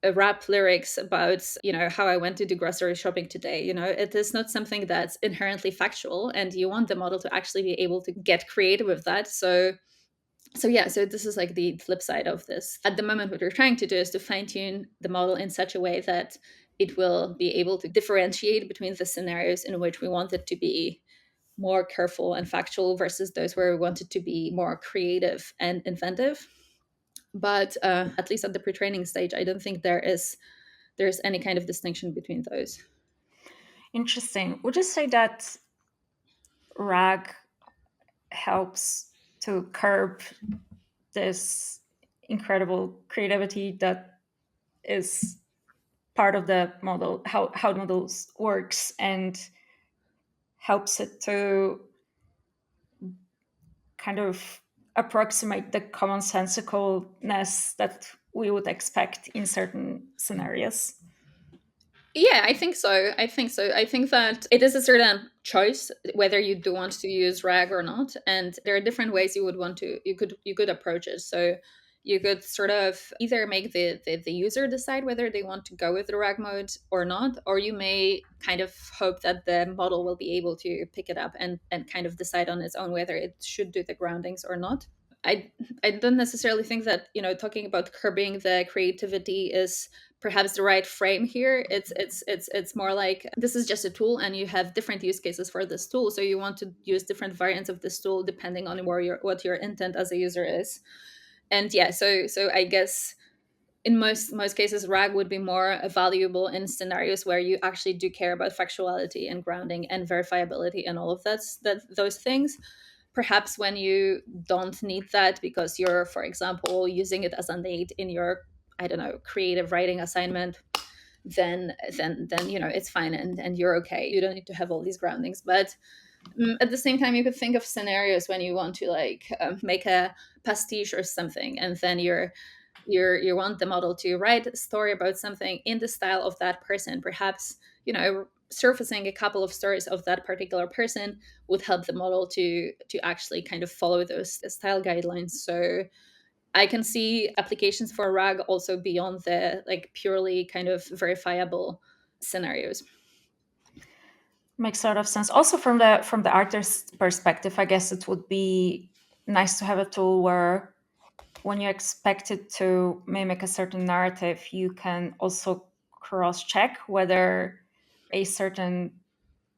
a rap lyrics about how I went to do grocery shopping today. It is not something that's inherently factual, and you want the model to actually be able to get creative with that. So this is like the flip side of this. At the moment, what we're trying to do is to fine tune the model in such a way that it will be able to differentiate between the scenarios in which we want it to be more careful and factual versus those where we want it to be more creative and inventive. But at least at the pre-training stage, I don't think there's any kind of distinction between those. Interesting. Would you say that RAG helps to curb this incredible creativity that is part of the model, how the models works, and helps it to kind of approximate the commonsensicalness that we would expect in certain scenarios? Yeah, I think so. I think that it is a certain choice whether you do want to use RAG or not, and there are different ways you could approach it. So you could sort of either make the user decide whether they want to go with the RAG mode or not, or you may kind of hope that the model will be able to pick it up and kind of decide on its own whether it should do the groundings or not. I don't necessarily think that, talking about curbing the creativity is perhaps the right frame here. It's more like this is just a tool, and you have different use cases for this tool. So you want to use different variants of this tool depending on what your intent as a user is. And yeah, so I guess in most cases, RAG would be more valuable in scenarios where you actually do care about factuality and grounding and verifiability and all of those things. Perhaps when you don't need that because you're, for example, using it as a aid in your, I don't know, creative writing assignment, then it's fine, and you're okay. You don't need to have all these groundings. But at the same time, you could think of scenarios when you want to like make a pastiche or something, and then you want the model to write a story about something in the style of that person. Perhaps, surfacing a couple of stories of that particular person would help the model to actually kind of follow those style guidelines. So I can see applications for RAG also beyond the like purely kind of verifiable scenarios. Makes sort of sense. Also, from the artist's perspective, I guess it would be nice to have a tool where, when you expect it to mimic a certain narrative, you can also cross-check whether a certain,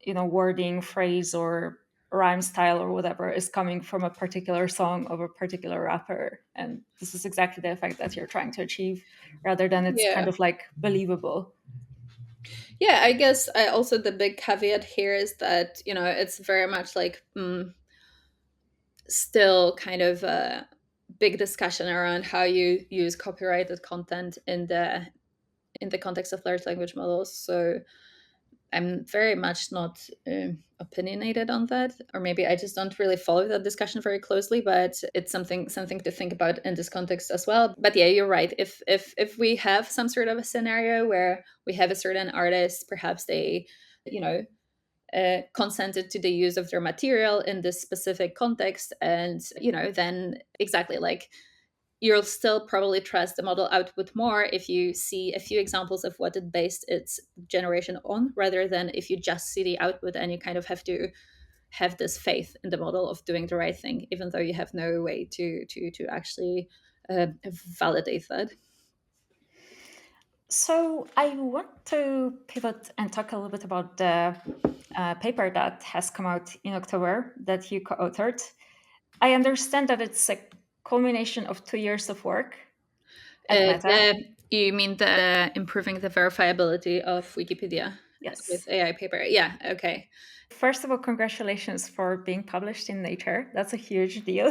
wording, phrase, or rhyme style or whatever is coming from a particular song of a particular rapper. And this is exactly the effect that you're trying to achieve, rather than it's kind Yeah. of like believable. Yeah, I guess also the big caveat here is that, it's very much like still kind of a big discussion around how you use copyrighted content in the context of large language models. So I'm very much not opinionated on that, or maybe I just don't really follow that discussion very closely. But it's something to think about in this context as well. But yeah, you're right. If we have some sort of a scenario where we have a certain artist, perhaps they, you know, consented to the use of their material in this specific context, and then exactly like you'll still probably trust the model output more if you see a few examples of what it based its generation on, rather than if you just see the output and you kind of have to have this faith in the model of doing the right thing, even though you have no way to actually validate that. So I want to pivot and talk a little bit about the paper that has come out in October that you co-authored. I understand that it's a culmination of 2 years of work at Meta. You mean the improving the verifiability of Wikipedia with Yes. AI paper? Yeah. Okay. First of all, congratulations for being published in Nature. That's a huge deal.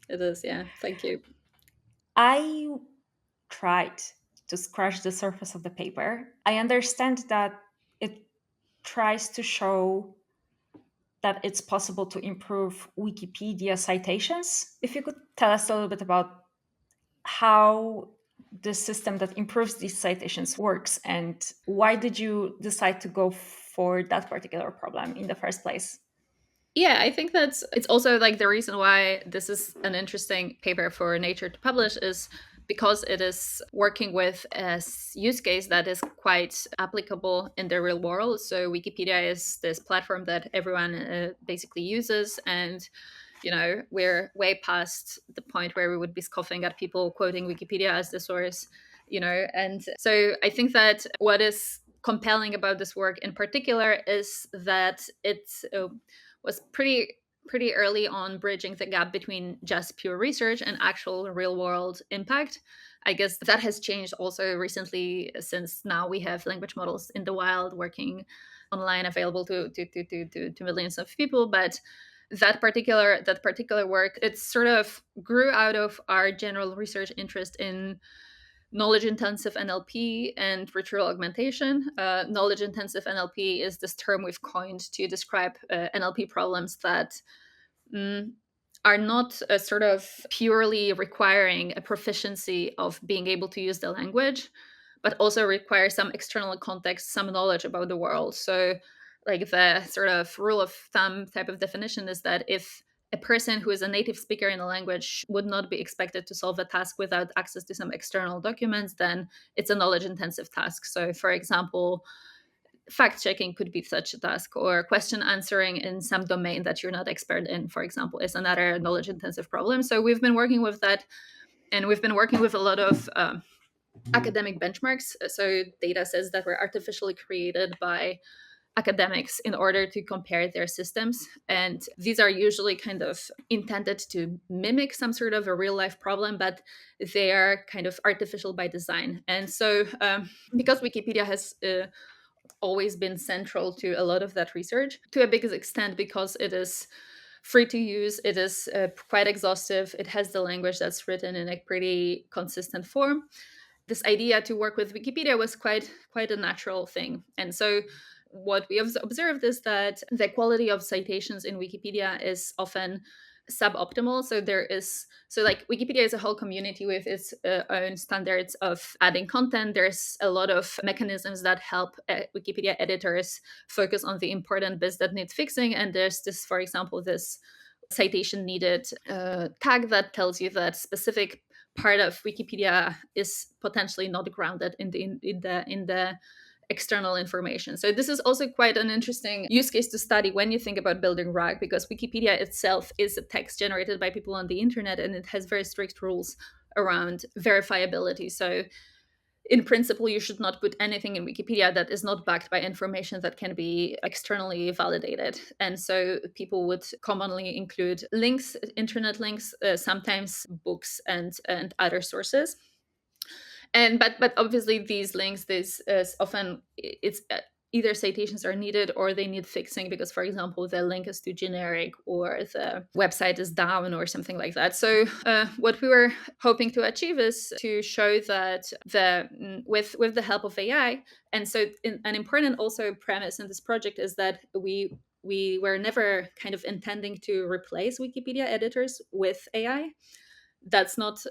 It is. Yeah. Thank you. I tried to scratch the surface of the paper. I understand that it tries to show that it's possible to improve Wikipedia citations. If you could tell us a little bit about how the system that improves these citations works, and why did you decide to go for that particular problem in the first place? Yeah, I think it's also like the reason why this is an interesting paper for Nature to publish is because it is working with a use case that is quite applicable in the real world. So Wikipedia is this platform that everyone basically uses, and we're way past the point where we would be scoffing at people quoting Wikipedia as the source. And so I think that what is compelling about this work in particular is that it's was pretty early on bridging the gap between just pure research and actual real world impact. I guess that has changed also recently, since now we have language models in the wild working online, available to millions of people. But that particular work, it sort of grew out of our general research interest in knowledge intensive NLP and retrieval augmentation. Knowledge intensive NLP is this term we've coined to describe NLP problems that mm, are not sort of purely requiring a proficiency of being able to use the language, but also require some external context, some knowledge about the world. So, like the sort of rule of thumb type of definition is that if a person who is a native speaker in a language would not be expected to solve a task without access to some external documents, then it's a knowledge intensive task. So, for example, fact checking could be such a task, or question answering in some domain that you're not expert in, for example, is another knowledge intensive problem. So, we've been working with that, and we've been working with a lot of academic benchmarks. So, data sets that were artificially created by academics in order to compare their systems. And these are usually kind of intended to mimic some sort of a real life problem, but they are kind of artificial by design. And so, because Wikipedia has always been central to a lot of that research, to a big extent, because it is free to use, it is quite exhaustive, it has the language that's written in a pretty consistent form. This idea to work with Wikipedia was quite a natural thing. And so what we have observed is that the quality of citations in Wikipedia is often suboptimal. So like Wikipedia is a whole community with its own standards of adding content. There's a lot of mechanisms that help Wikipedia editors focus on the important bits that need fixing. And there's this, for example, this citation needed tag that tells you that specific part of Wikipedia is potentially not grounded in the external information. So this is also quite an interesting use case to study when you think about building RAG, because Wikipedia itself is a text generated by people on the internet, and it has very strict rules around verifiability. So in principle, you should not put anything in Wikipedia that is not backed by information that can be externally validated. And so people would commonly include links, internet links, sometimes books and other sources. And but obviously these links, this often it's either citations are needed or they need fixing because, for example, the link is too generic or the website is down or something like that. So what we were hoping to achieve is to show that with the help of AI. And so an important also premise in this project is that we were never kind of intending to replace Wikipedia editors with AI. That's not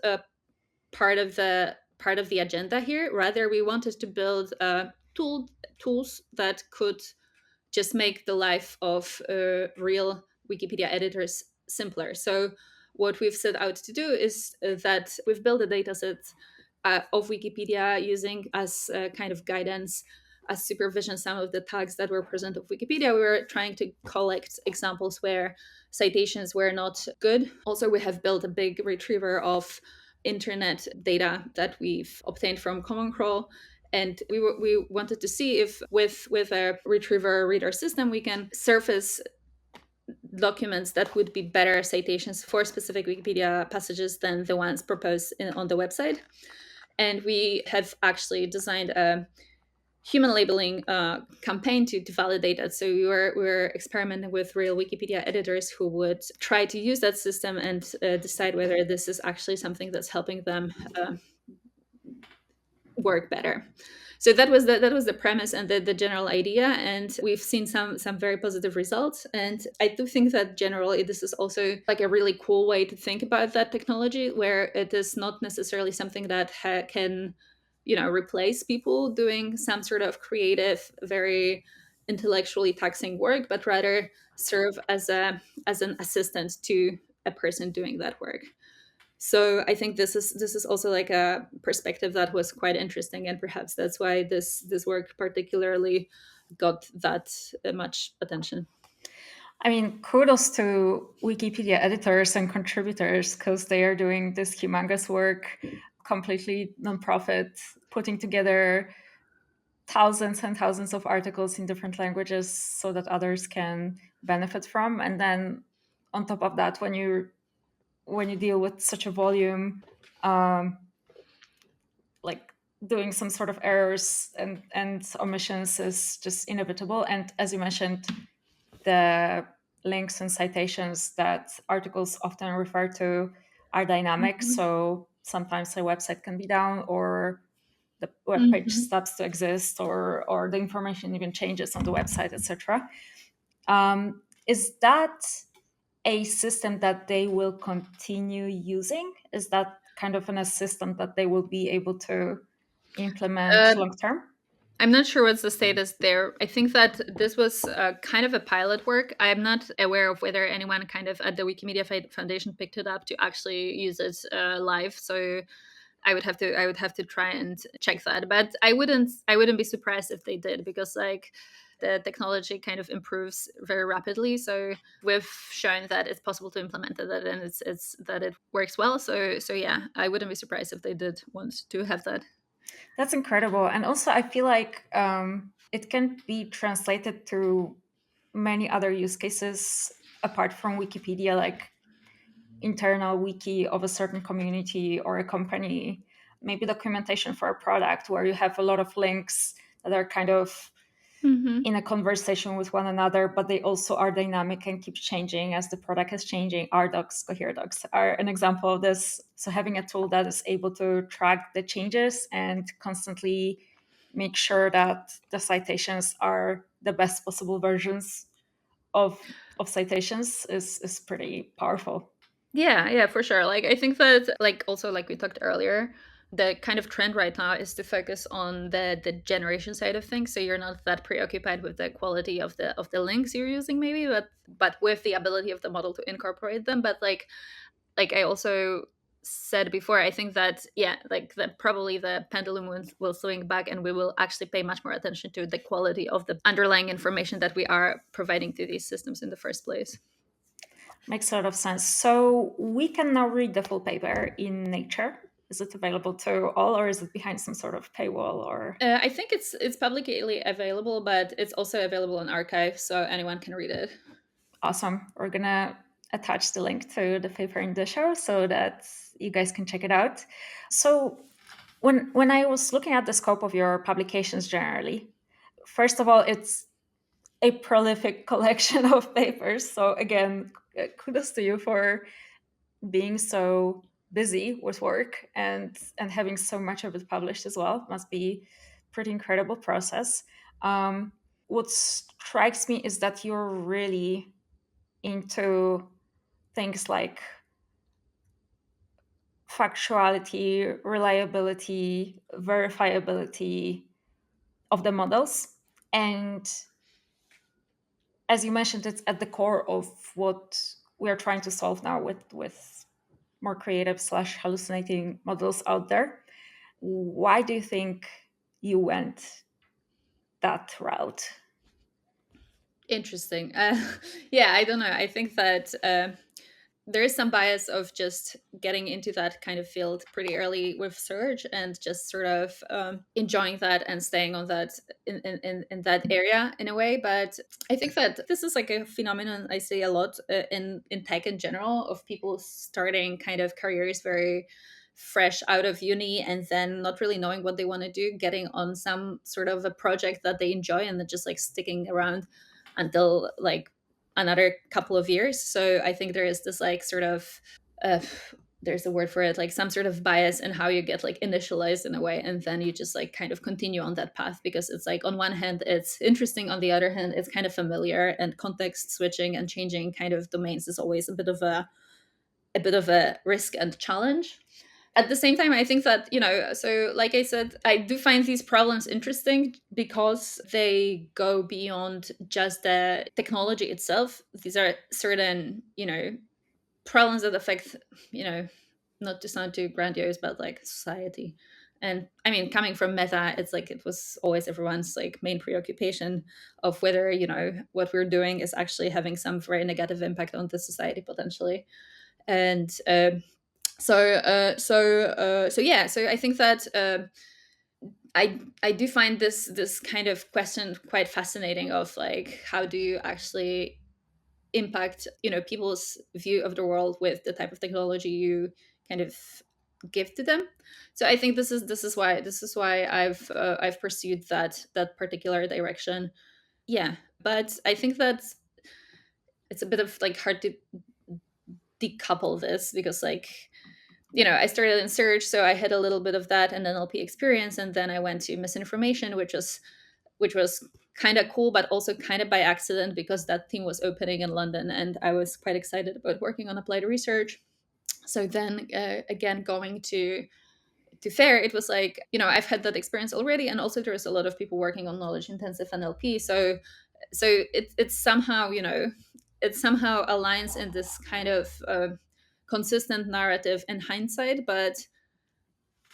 part of the agenda here. Rather, we wanted to build tools that could just make the life of real Wikipedia editors simpler. So what we've set out to do is that we've built a dataset of Wikipedia using as kind of guidance, as supervision, some of the tags that were present of Wikipedia. We were trying to collect examples where citations were not good. Also, we have built a big retriever of internet data that we've obtained from Common Crawl. And we wanted to see if with a retriever reader system, we can surface documents that would be better citations for specific Wikipedia passages than the ones proposed on the website. And we have actually designed a human labeling campaign to validate that. So we were experimenting with real Wikipedia editors who would try to use that system and decide whether this is actually something that's helping them work better. So that was the premise and the general idea, and we've seen some very positive results. And I do think that generally this is also like a really cool way to think about that technology, where it is not necessarily something that can replace people doing some sort of creative, very intellectually taxing work, but rather serve as an assistant to a person doing that work. So I think this is also like a perspective that was quite interesting, and perhaps that's why this work particularly got that much attention. I mean, kudos to Wikipedia editors and contributors because they are doing this humongous work, completely nonprofit, putting together thousands and thousands of articles in different languages so that others can benefit from. And then on top of that, when you deal with such a volume, like doing some sort of errors and omissions is just inevitable. And as you mentioned, the links and citations that articles often refer to are dynamic. Mhm. So sometimes a website can be down, or the web page Mhm. stops to exist, or the information even changes on the website, etc. Is that a system that they will continue using? Is that kind of a system that they will be able to implement Uh, long term? I'm not sure what's the status there. I think that this was kind of a pilot work. I'm not aware of whether anyone kind of at the Wikimedia Foundation picked it up to actually use it live. So I would have to try and check that. But I wouldn't be surprised if they did, because like the technology kind of improves very rapidly. So we've shown that it's possible to implement it, and it's that it works well. So yeah, I wouldn't be surprised if they did want to have that. That's incredible. And also, I feel like it can be translated to many other use cases apart from Wikipedia, like internal wiki of a certain community or a company, maybe documentation for a product where you have a lot of links that are kind of Hmm. in a conversation with one another, but they also are dynamic and keep changing as the product is changing. R docs, Cohere docs are an example of this. So having a tool that is able to track the changes and constantly make sure that the citations are the best possible versions of citations is pretty powerful. Yeah, yeah, for sure. Like I think that like also like we talked earlier, the kind of trend right now is to focus on the generation side of things. So you're not that preoccupied with the quality of the links you're using maybe, but with the ability of the model to incorporate them. But like I also said before, I think that yeah, like that probably the pendulum will swing back, and we will actually pay much more attention to the quality of the underlying information that we are providing to these systems in the first place. Makes a lot of sense. So we can now read the full paper in Nature. Is it available to all, or is it behind some sort of paywall? Or I think it's publicly available, but it's also available on archive, so anyone can read it. awesome! We're gonna attach the link to the paper in the show so that you guys can check it out. So when I was looking at the scope of your publications generally, first of all, it's a prolific collection of papers. So again, kudos to you for being so busy with work and having so much of it published as well. Must be pretty incredible process. What strikes me is that you're really into things like factuality, reliability, verifiability of the models. And as you mentioned, it's at the core of what we're trying to solve now with more creative slash hallucinating models out there. Why do you think you went that route? Interesting. Yeah, I don't know. I think that there is some bias of just getting into that kind of field pretty early with Surge, and just sort of enjoying that and staying on that in that area in a way. But I think that this is like a phenomenon I see a lot in tech in general, of people starting kind of careers very fresh out of uni, and then not really knowing what they want to do, getting on some sort of a project that they enjoy, and then just like sticking around until like another couple of years. So I think there is this like sort of uh, there's a word for it, like some sort of bias in how you get like initialized in a way, and then you just like kind of continue on that path, because it's like on one hand it's interesting, on the other hand it's kind of familiar, and context switching and changing kind of domains is always a bit of a risk and challenge. At the same time, I think that, so like I said, I do find these problems interesting because they go beyond just the technology itself. These are certain, problems that affect, you know not to sound too grandiose, but like society. And I mean, coming from Meta, it's like it was always everyone's like main preoccupation of whether, what we're doing is actually having some very negative impact on the society potentially. And so yeah, so I think that I do find this kind of question quite fascinating, of like how do you actually impact, people's view of the world with the type of technology you kind of give to them. So I think this is why I've pursued that particular direction. Yeah, but I think that it's a bit of like hard to decouple this, because like, I started in search, so I had a little bit of that and NLP experience, and then I went to misinformation, which was kind of cool, but also kind of by accident, because that team was opening in London, and I was quite excited about working on applied research. So then, again, going to FAIR, it was like, I've had that experience already, and also there's a lot of people working on knowledge intensive NLP. So it's somehow, it somehow aligns in this kind of consistent narrative in hindsight, but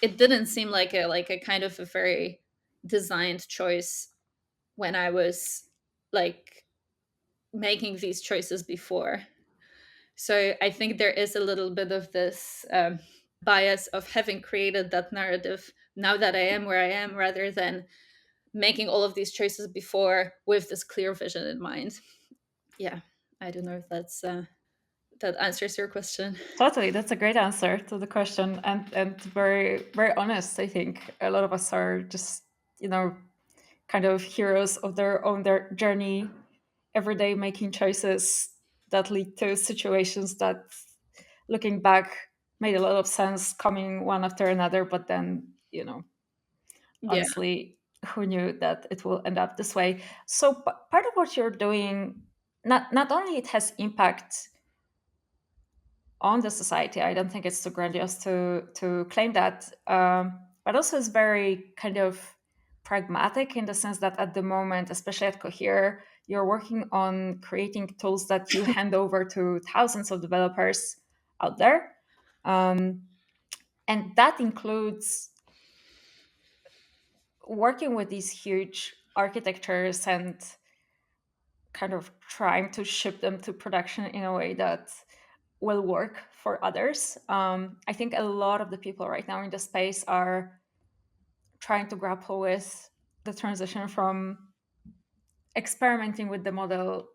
it didn't seem like a kind of a very designed choice when I was like making these choices before. So I think there is a little bit of this bias of having created that narrative now that I am where I am, rather than making all of these choices before with this clear vision in mind. Yeah, I don't know if that answers your question. Totally, that's a great answer to the question, and very very honest. I think a lot of us are just kind of heroes of their own their journey, every day making choices that lead to situations that, looking back, made a lot of sense, coming one after another. But then, Yeah. honestly, who knew that it will end up this way? So part of what you're doing, not only it has impact on the society. I don't think it's too grandiose to claim that, but also it's very kind of pragmatic in the sense that at the moment, especially at Cohere, you're working on creating tools that you hand over to thousands of developers out there, um, and that includes working with these huge architectures and kind of trying to ship them to production in a way that will work for others. I think a lot of the people right now in the space are trying to grapple with the transition from experimenting with the model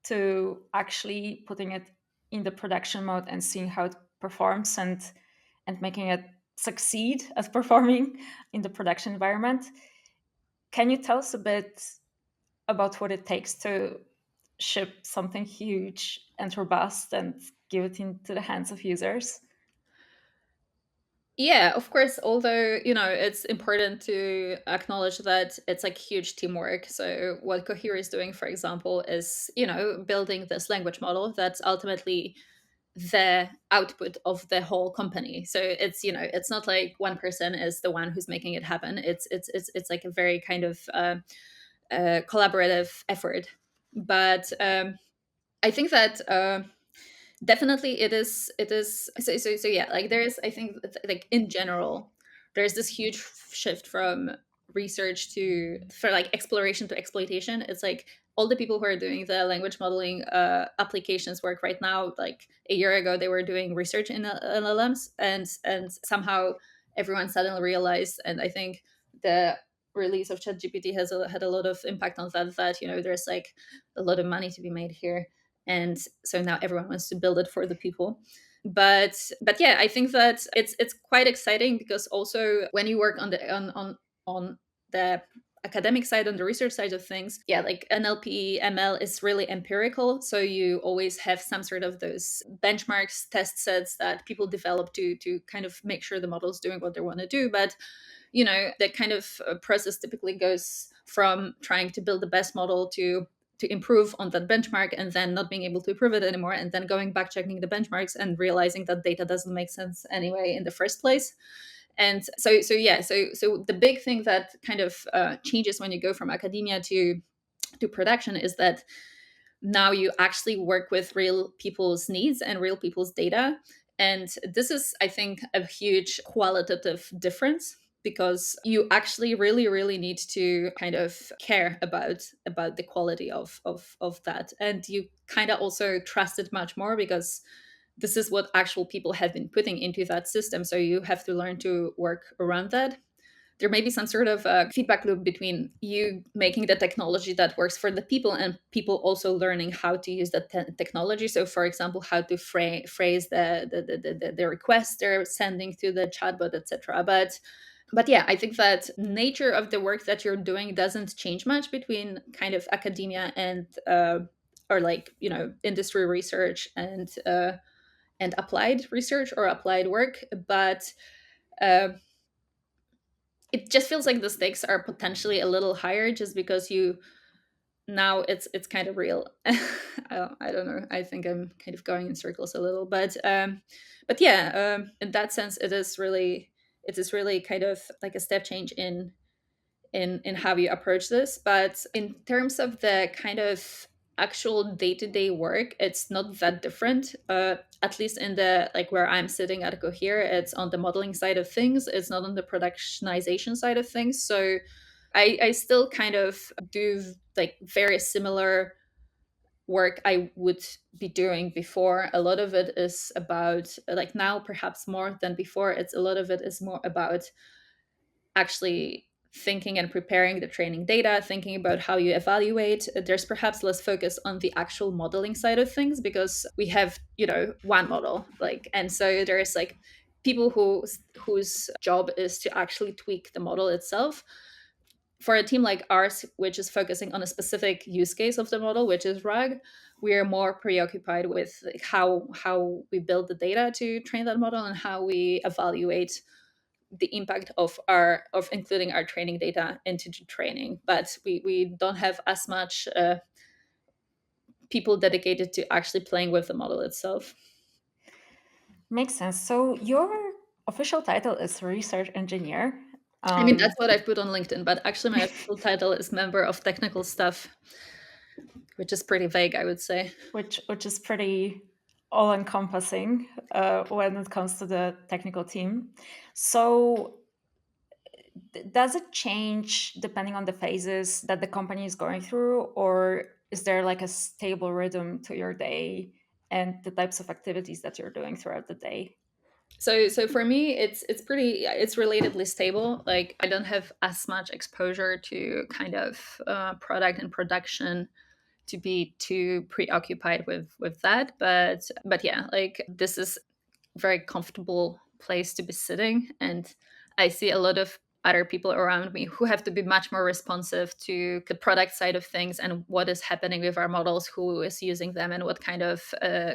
to actually putting it in the production mode and seeing how it performs, and making it succeed at performing in the production environment. Can you tell us a bit about what it takes to ship something huge and robust and give it into the hands of users? Yeah, of course, although, it's important to acknowledge that it's like huge teamwork. So what Cohere is doing, for example, is, building this language model that's ultimately the output of the whole company. So it's, it's not like one person is the one who's making it happen. It's like a very kind of collaborative effort. But I think that definitely it is so yeah, like there's, I think like in general, there's this huge shift from research to for like exploration to exploitation. It's like all the people who are doing the language modeling applications work right now, like a year ago they were doing research in LLMs, and somehow everyone suddenly realized, and I think the release of ChatGPT has had a lot of impact on that there's like a lot of money to be made here, and so now everyone wants to build it for the people. But yeah, I think that it's quite exciting, because also when you work on on the academic side, on the research side of things, yeah, like NLP ML is really empirical, so you always have some sort of those benchmarks, test sets that people develop to kind of make sure the model is doing what they want to do. But that kind of process typically goes from trying to build the best model to improve on that benchmark, and then not being able to improve it anymore, and then going back checking the benchmarks and realizing that data doesn't make sense anyway in the first place. And so the big thing that kind of changes when you go from academia to production is that now you actually work with real people's needs and real people's data. And this is, I think, a huge qualitative difference, because you actually really really need to kind of care about the quality of that, and you kind of also trust it much more, because this is what actual people have been putting into that system, so you have to learn to work around that. There may be some sort of feedback loop between you making the technology that works for the people and people also learning how to use that technology. So, for example, how to phrase the request they're sending to the chatbot, etc. But yeah, I think that nature of the work that you're doing doesn't change much between kind of academia and or like industry research and applied research or applied work. But uh, it just feels like the stakes are potentially a little higher, just because you now it's kind of real. I don't know, I think I'm kind of going in circles a little, but yeah, in that sense it is really it is really kind of like a step change in how you approach this. But in terms of the kind of actual day-to-day work, it's not that different. At least in the like where I'm sitting at Cohere, it's on the modeling side of things. It's not on the productionization side of things. So I still kind of do like very similar work I would be doing before. A lot of it is about like now perhaps more than before. It's a lot of it is more about actually thinking and preparing the training data, thinking about how you evaluate. There's perhaps less focus on the actual modeling side of things because we have, one model, like, and so there's like people whose job is to actually tweak the model itself. For a team like ours, which is focusing on a specific use case of the model, which is RAG, we are more preoccupied with like, how we build the data to train that model and how we evaluate the impact of including our training data into the training. But we don't have as much people dedicated to actually playing with the model itself. Makes sense. So your official title is research engineer. I mean, that's Um, what I've put on LinkedIn, but actually my official title is member of technical staff, which is pretty vague, I would say. which is pretty all encompassing when it comes to the technical team. So does it change depending on the phases that the company is going through, or is there like a stable rhythm to your day and the types of activities that you're doing throughout the day? So for me, it's pretty, it's relatively stable. Like I don't have as much exposure to kind of product and production to be too preoccupied with that. But yeah, like this is a very comfortable place to be sitting, and I see a lot of other people around me who have to be much more responsive to the product side of things and what is happening with our models, who is using them, and what kind of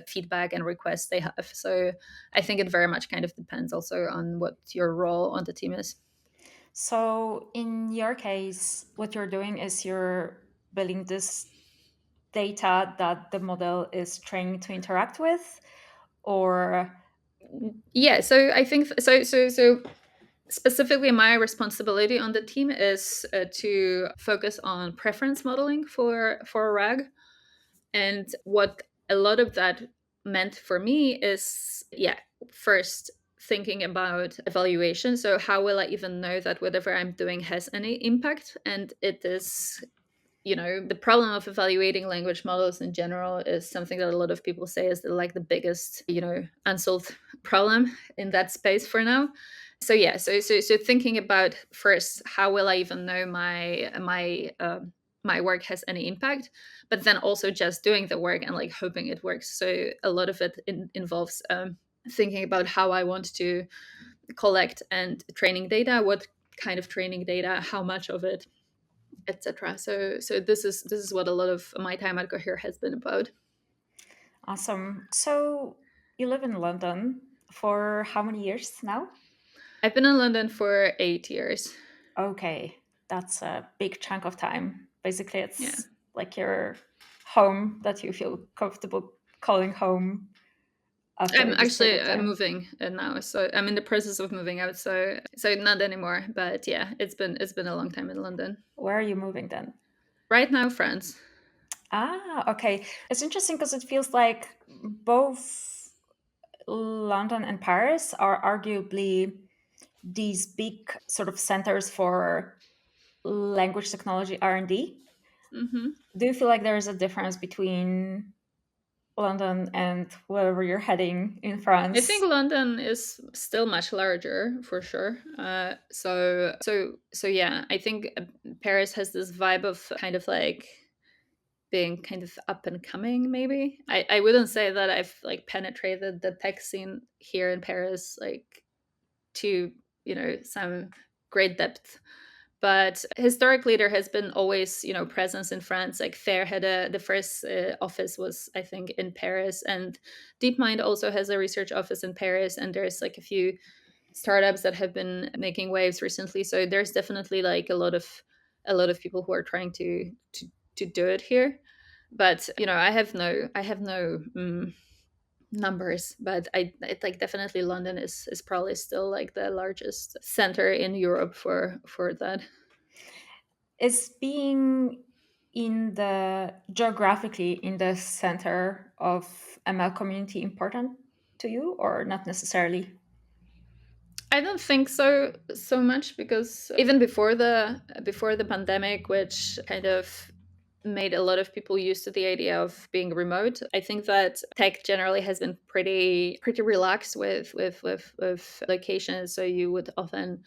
feedback and requests they have. So I think it very much kind of depends also on what your role on the team is. So in your case, what you're doing is you're building this data that the model is trained to interact with, or Yeah, so I think so specifically my responsibility on the team is to focus on preference modeling for RAG. And what a lot of that meant for me is, yeah, first thinking about evaluation. So how will I even know that whatever I'm doing has any impact? And it is, the problem of evaluating language models in general is something that a lot of people say is like the biggest, unsolved problem in that space for now. So yeah, so thinking about first, how will I even know my work has any impact, but then also just doing the work and like hoping it works. So a lot of it involves thinking about how I want to collect and training data, what kind of training data, how much of it, etc. So this is what a lot of my time at Cohere has been about. awesome. So you live in London for how many years now? I've been in London for 8 years. Okay, that's a big chunk of time. Basically, Yeah, it's like your home that you feel comfortable calling home after this period of I'm time. moving now, so I'm in the process of moving out. So not anymore, but yeah, it's been a long time in London. Where are you moving then? Right now, France. Ah, okay. It's interesting because it feels like both London and Paris are arguably these big sort of centers for language technology R&D. Hmm. Do you feel like there is a difference between London and wherever you're heading in I think France? London is still much larger for sure. So yeah, I think Paris has this vibe of kind of like being kind of up and coming. Maybe I wouldn't say that I've like penetrated the tech scene here in Paris like to some great depth. But historically, there has been always, presence in France. Like Fair had the first office was, I think, in Paris, and DeepMind also has a research office in Paris. And there's like a few startups that have been making waves recently. So there's definitely like a lot of people who are trying to do it here. But I have no numbers, but I like definitely London is probably still like the largest center in Europe for that. Is being in the geographically in the center of ML community important to you, or not necessarily? I don't think so much, because even before the pandemic, which kind of made a lot of people used to the idea of being remote, I think that tech generally has been pretty relaxed with locations. So you would often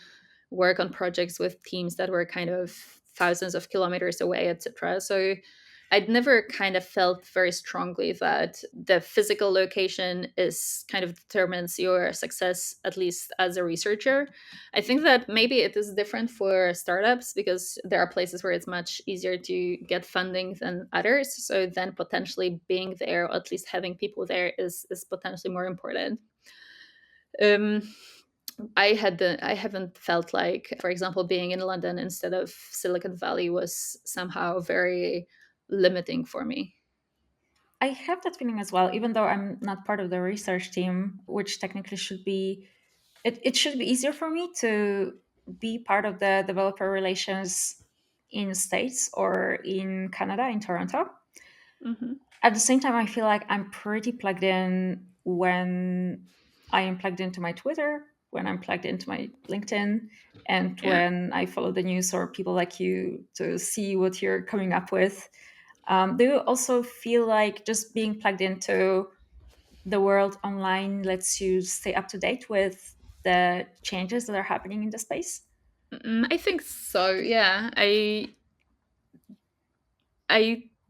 work on projects with teams that were kind of thousands of kilometers away, etc. So I'd never kind of felt very strongly that the physical location is kind of determines your success, at least as a researcher. I think that maybe it is different for startups, because there are places where it's much easier to get funding than others. So then potentially being there, or at least having people there, is potentially more important. Um, I haven't felt like, for example, being in London instead of Silicon Valley was somehow very limiting for me. I have that feeling as well, even though I'm not part of the research team, which technically should be, it should be easier for me to be part of the developer relations in States or in Canada, in Toronto. Hmm. At the same time, I feel like I'm pretty plugged in when I am plugged into my Twitter, when I'm plugged into my LinkedIn, and Yeah. when I follow the news or people like you to see what you're coming up with. Do you also feel like just being plugged into the world online lets you stay up to date with the changes that are happening in the space? I think so. Yeah. I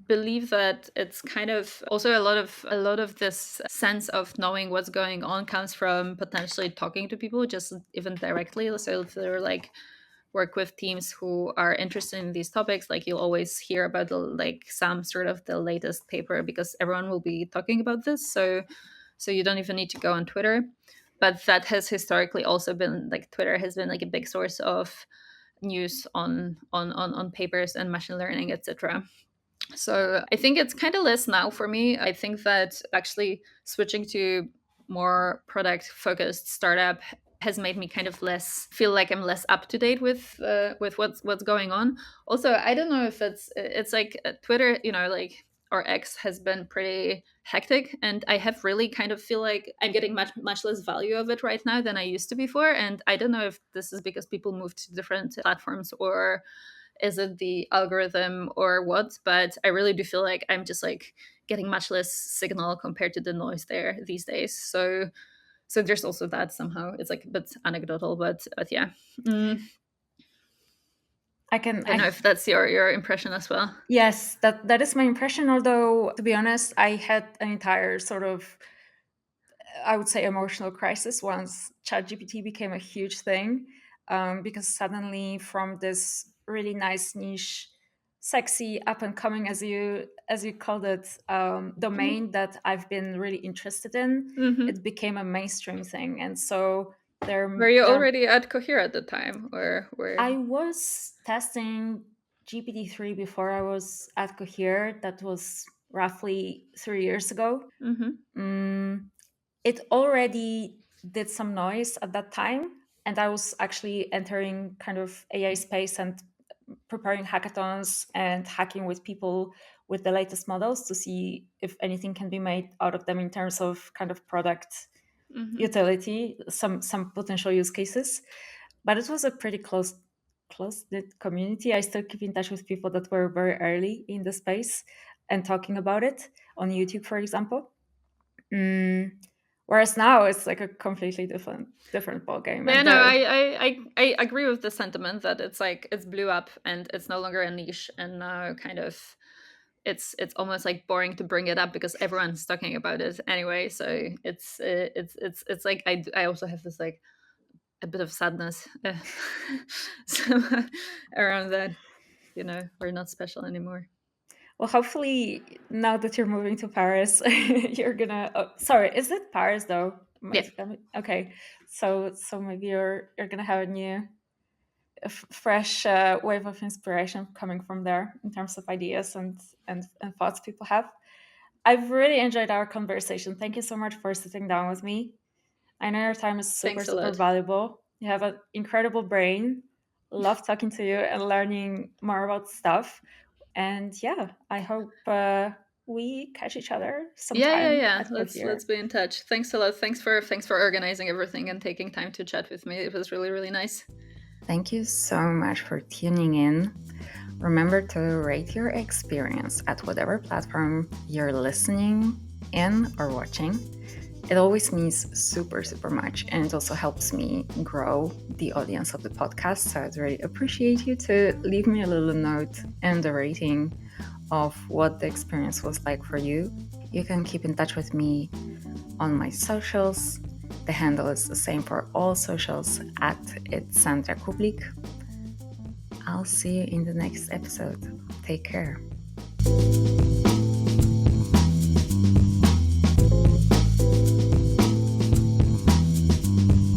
believe that it's kind of also a lot of this sense of knowing what's going on comes from potentially talking to people just even directly. So if they're like work with teams who are interested in these topics, like you'll always hear about the like some sort of the latest paper, because everyone will be talking about this. So you don't even need to go on Twitter. But that has historically also been like Twitter has been like a big source of news on papers and machine learning, etc. So I think it's kind of less now for me. I think that actually switching to more product focused startup has made me kind of less feel like I'm less up to date with what's going on. Also, I don't know if it's like Twitter, like, or X has been pretty hectic, and I have really kind of feel like I'm getting much less value of it right now than I used to before. And I don't know if this is because people moved to different platforms, or is it the algorithm, or what, but I really do feel like I'm just like getting much less signal compared to the noise there these days. So there's also that. Somehow it's like a bit anecdotal, but yeah. I can I don't know if that's your impression as well. Yes, that is my impression. Although, to be honest, I had an entire sort of, I would say, emotional crisis once ChatGPT became a huge thing, because suddenly from this really nice niche, sexy, up and coming, as you called it, domain that I've been really interested in, Mm-hmm. it became a mainstream thing, and so Were there you there already at Cohere at the time, or were? I was testing GPT-3 before I was at Cohere. That was roughly 3 years ago. Mm-hmm. Mm, it already did some noise at that time, and I was actually entering kind of AI space and preparing hackathons and hacking with people with the latest models to see if anything can be made out of them in terms of kind of product Mm-hmm. utility, some potential use cases. But it was a pretty close knit community. I still keep in touch with people that were very early in the space and talking about it on YouTube, for example. Mm, whereas now it's like a completely different ball game. Yeah, And no, I agree with the sentiment that it's like it's blew up and it's no longer a niche, and now kind of it's almost like boring to bring it up because everyone's talking about it anyway. So it's like I also have this like a bit of sadness so, around that. We're not special anymore. well, hopefully now that you're moving to Paris, you're gonna. Oh, sorry, is it Paris though? Yeah. Okay, so maybe you're gonna have a new fresh wave of inspiration coming from there in terms of ideas and thoughts people have. I've really enjoyed our conversation. Thank you so much for sitting down with me. I know your time is super, Thanks a super lot. valuable. You have an incredible brain. Love talking to you and learning more about stuff. And yeah, I hope we catch each other Yeah, yeah, sometime yeah. at Let's Cohere. be in touch. Thanks a lot. Thanks for organizing everything and taking time to chat with me. It was really, really nice. Thank you so much for tuning in. Remember to rate your experience at whatever platform you're listening in or watching. It always means super, super much. And it also helps me grow the audience of the podcast. So I'd really appreciate you to leave me a little note and a rating of what the experience was like for you. You can keep in touch with me on my socials. The handle is the same for all socials at It's Sandra Kublik. I'll see you in the next episode. Take care.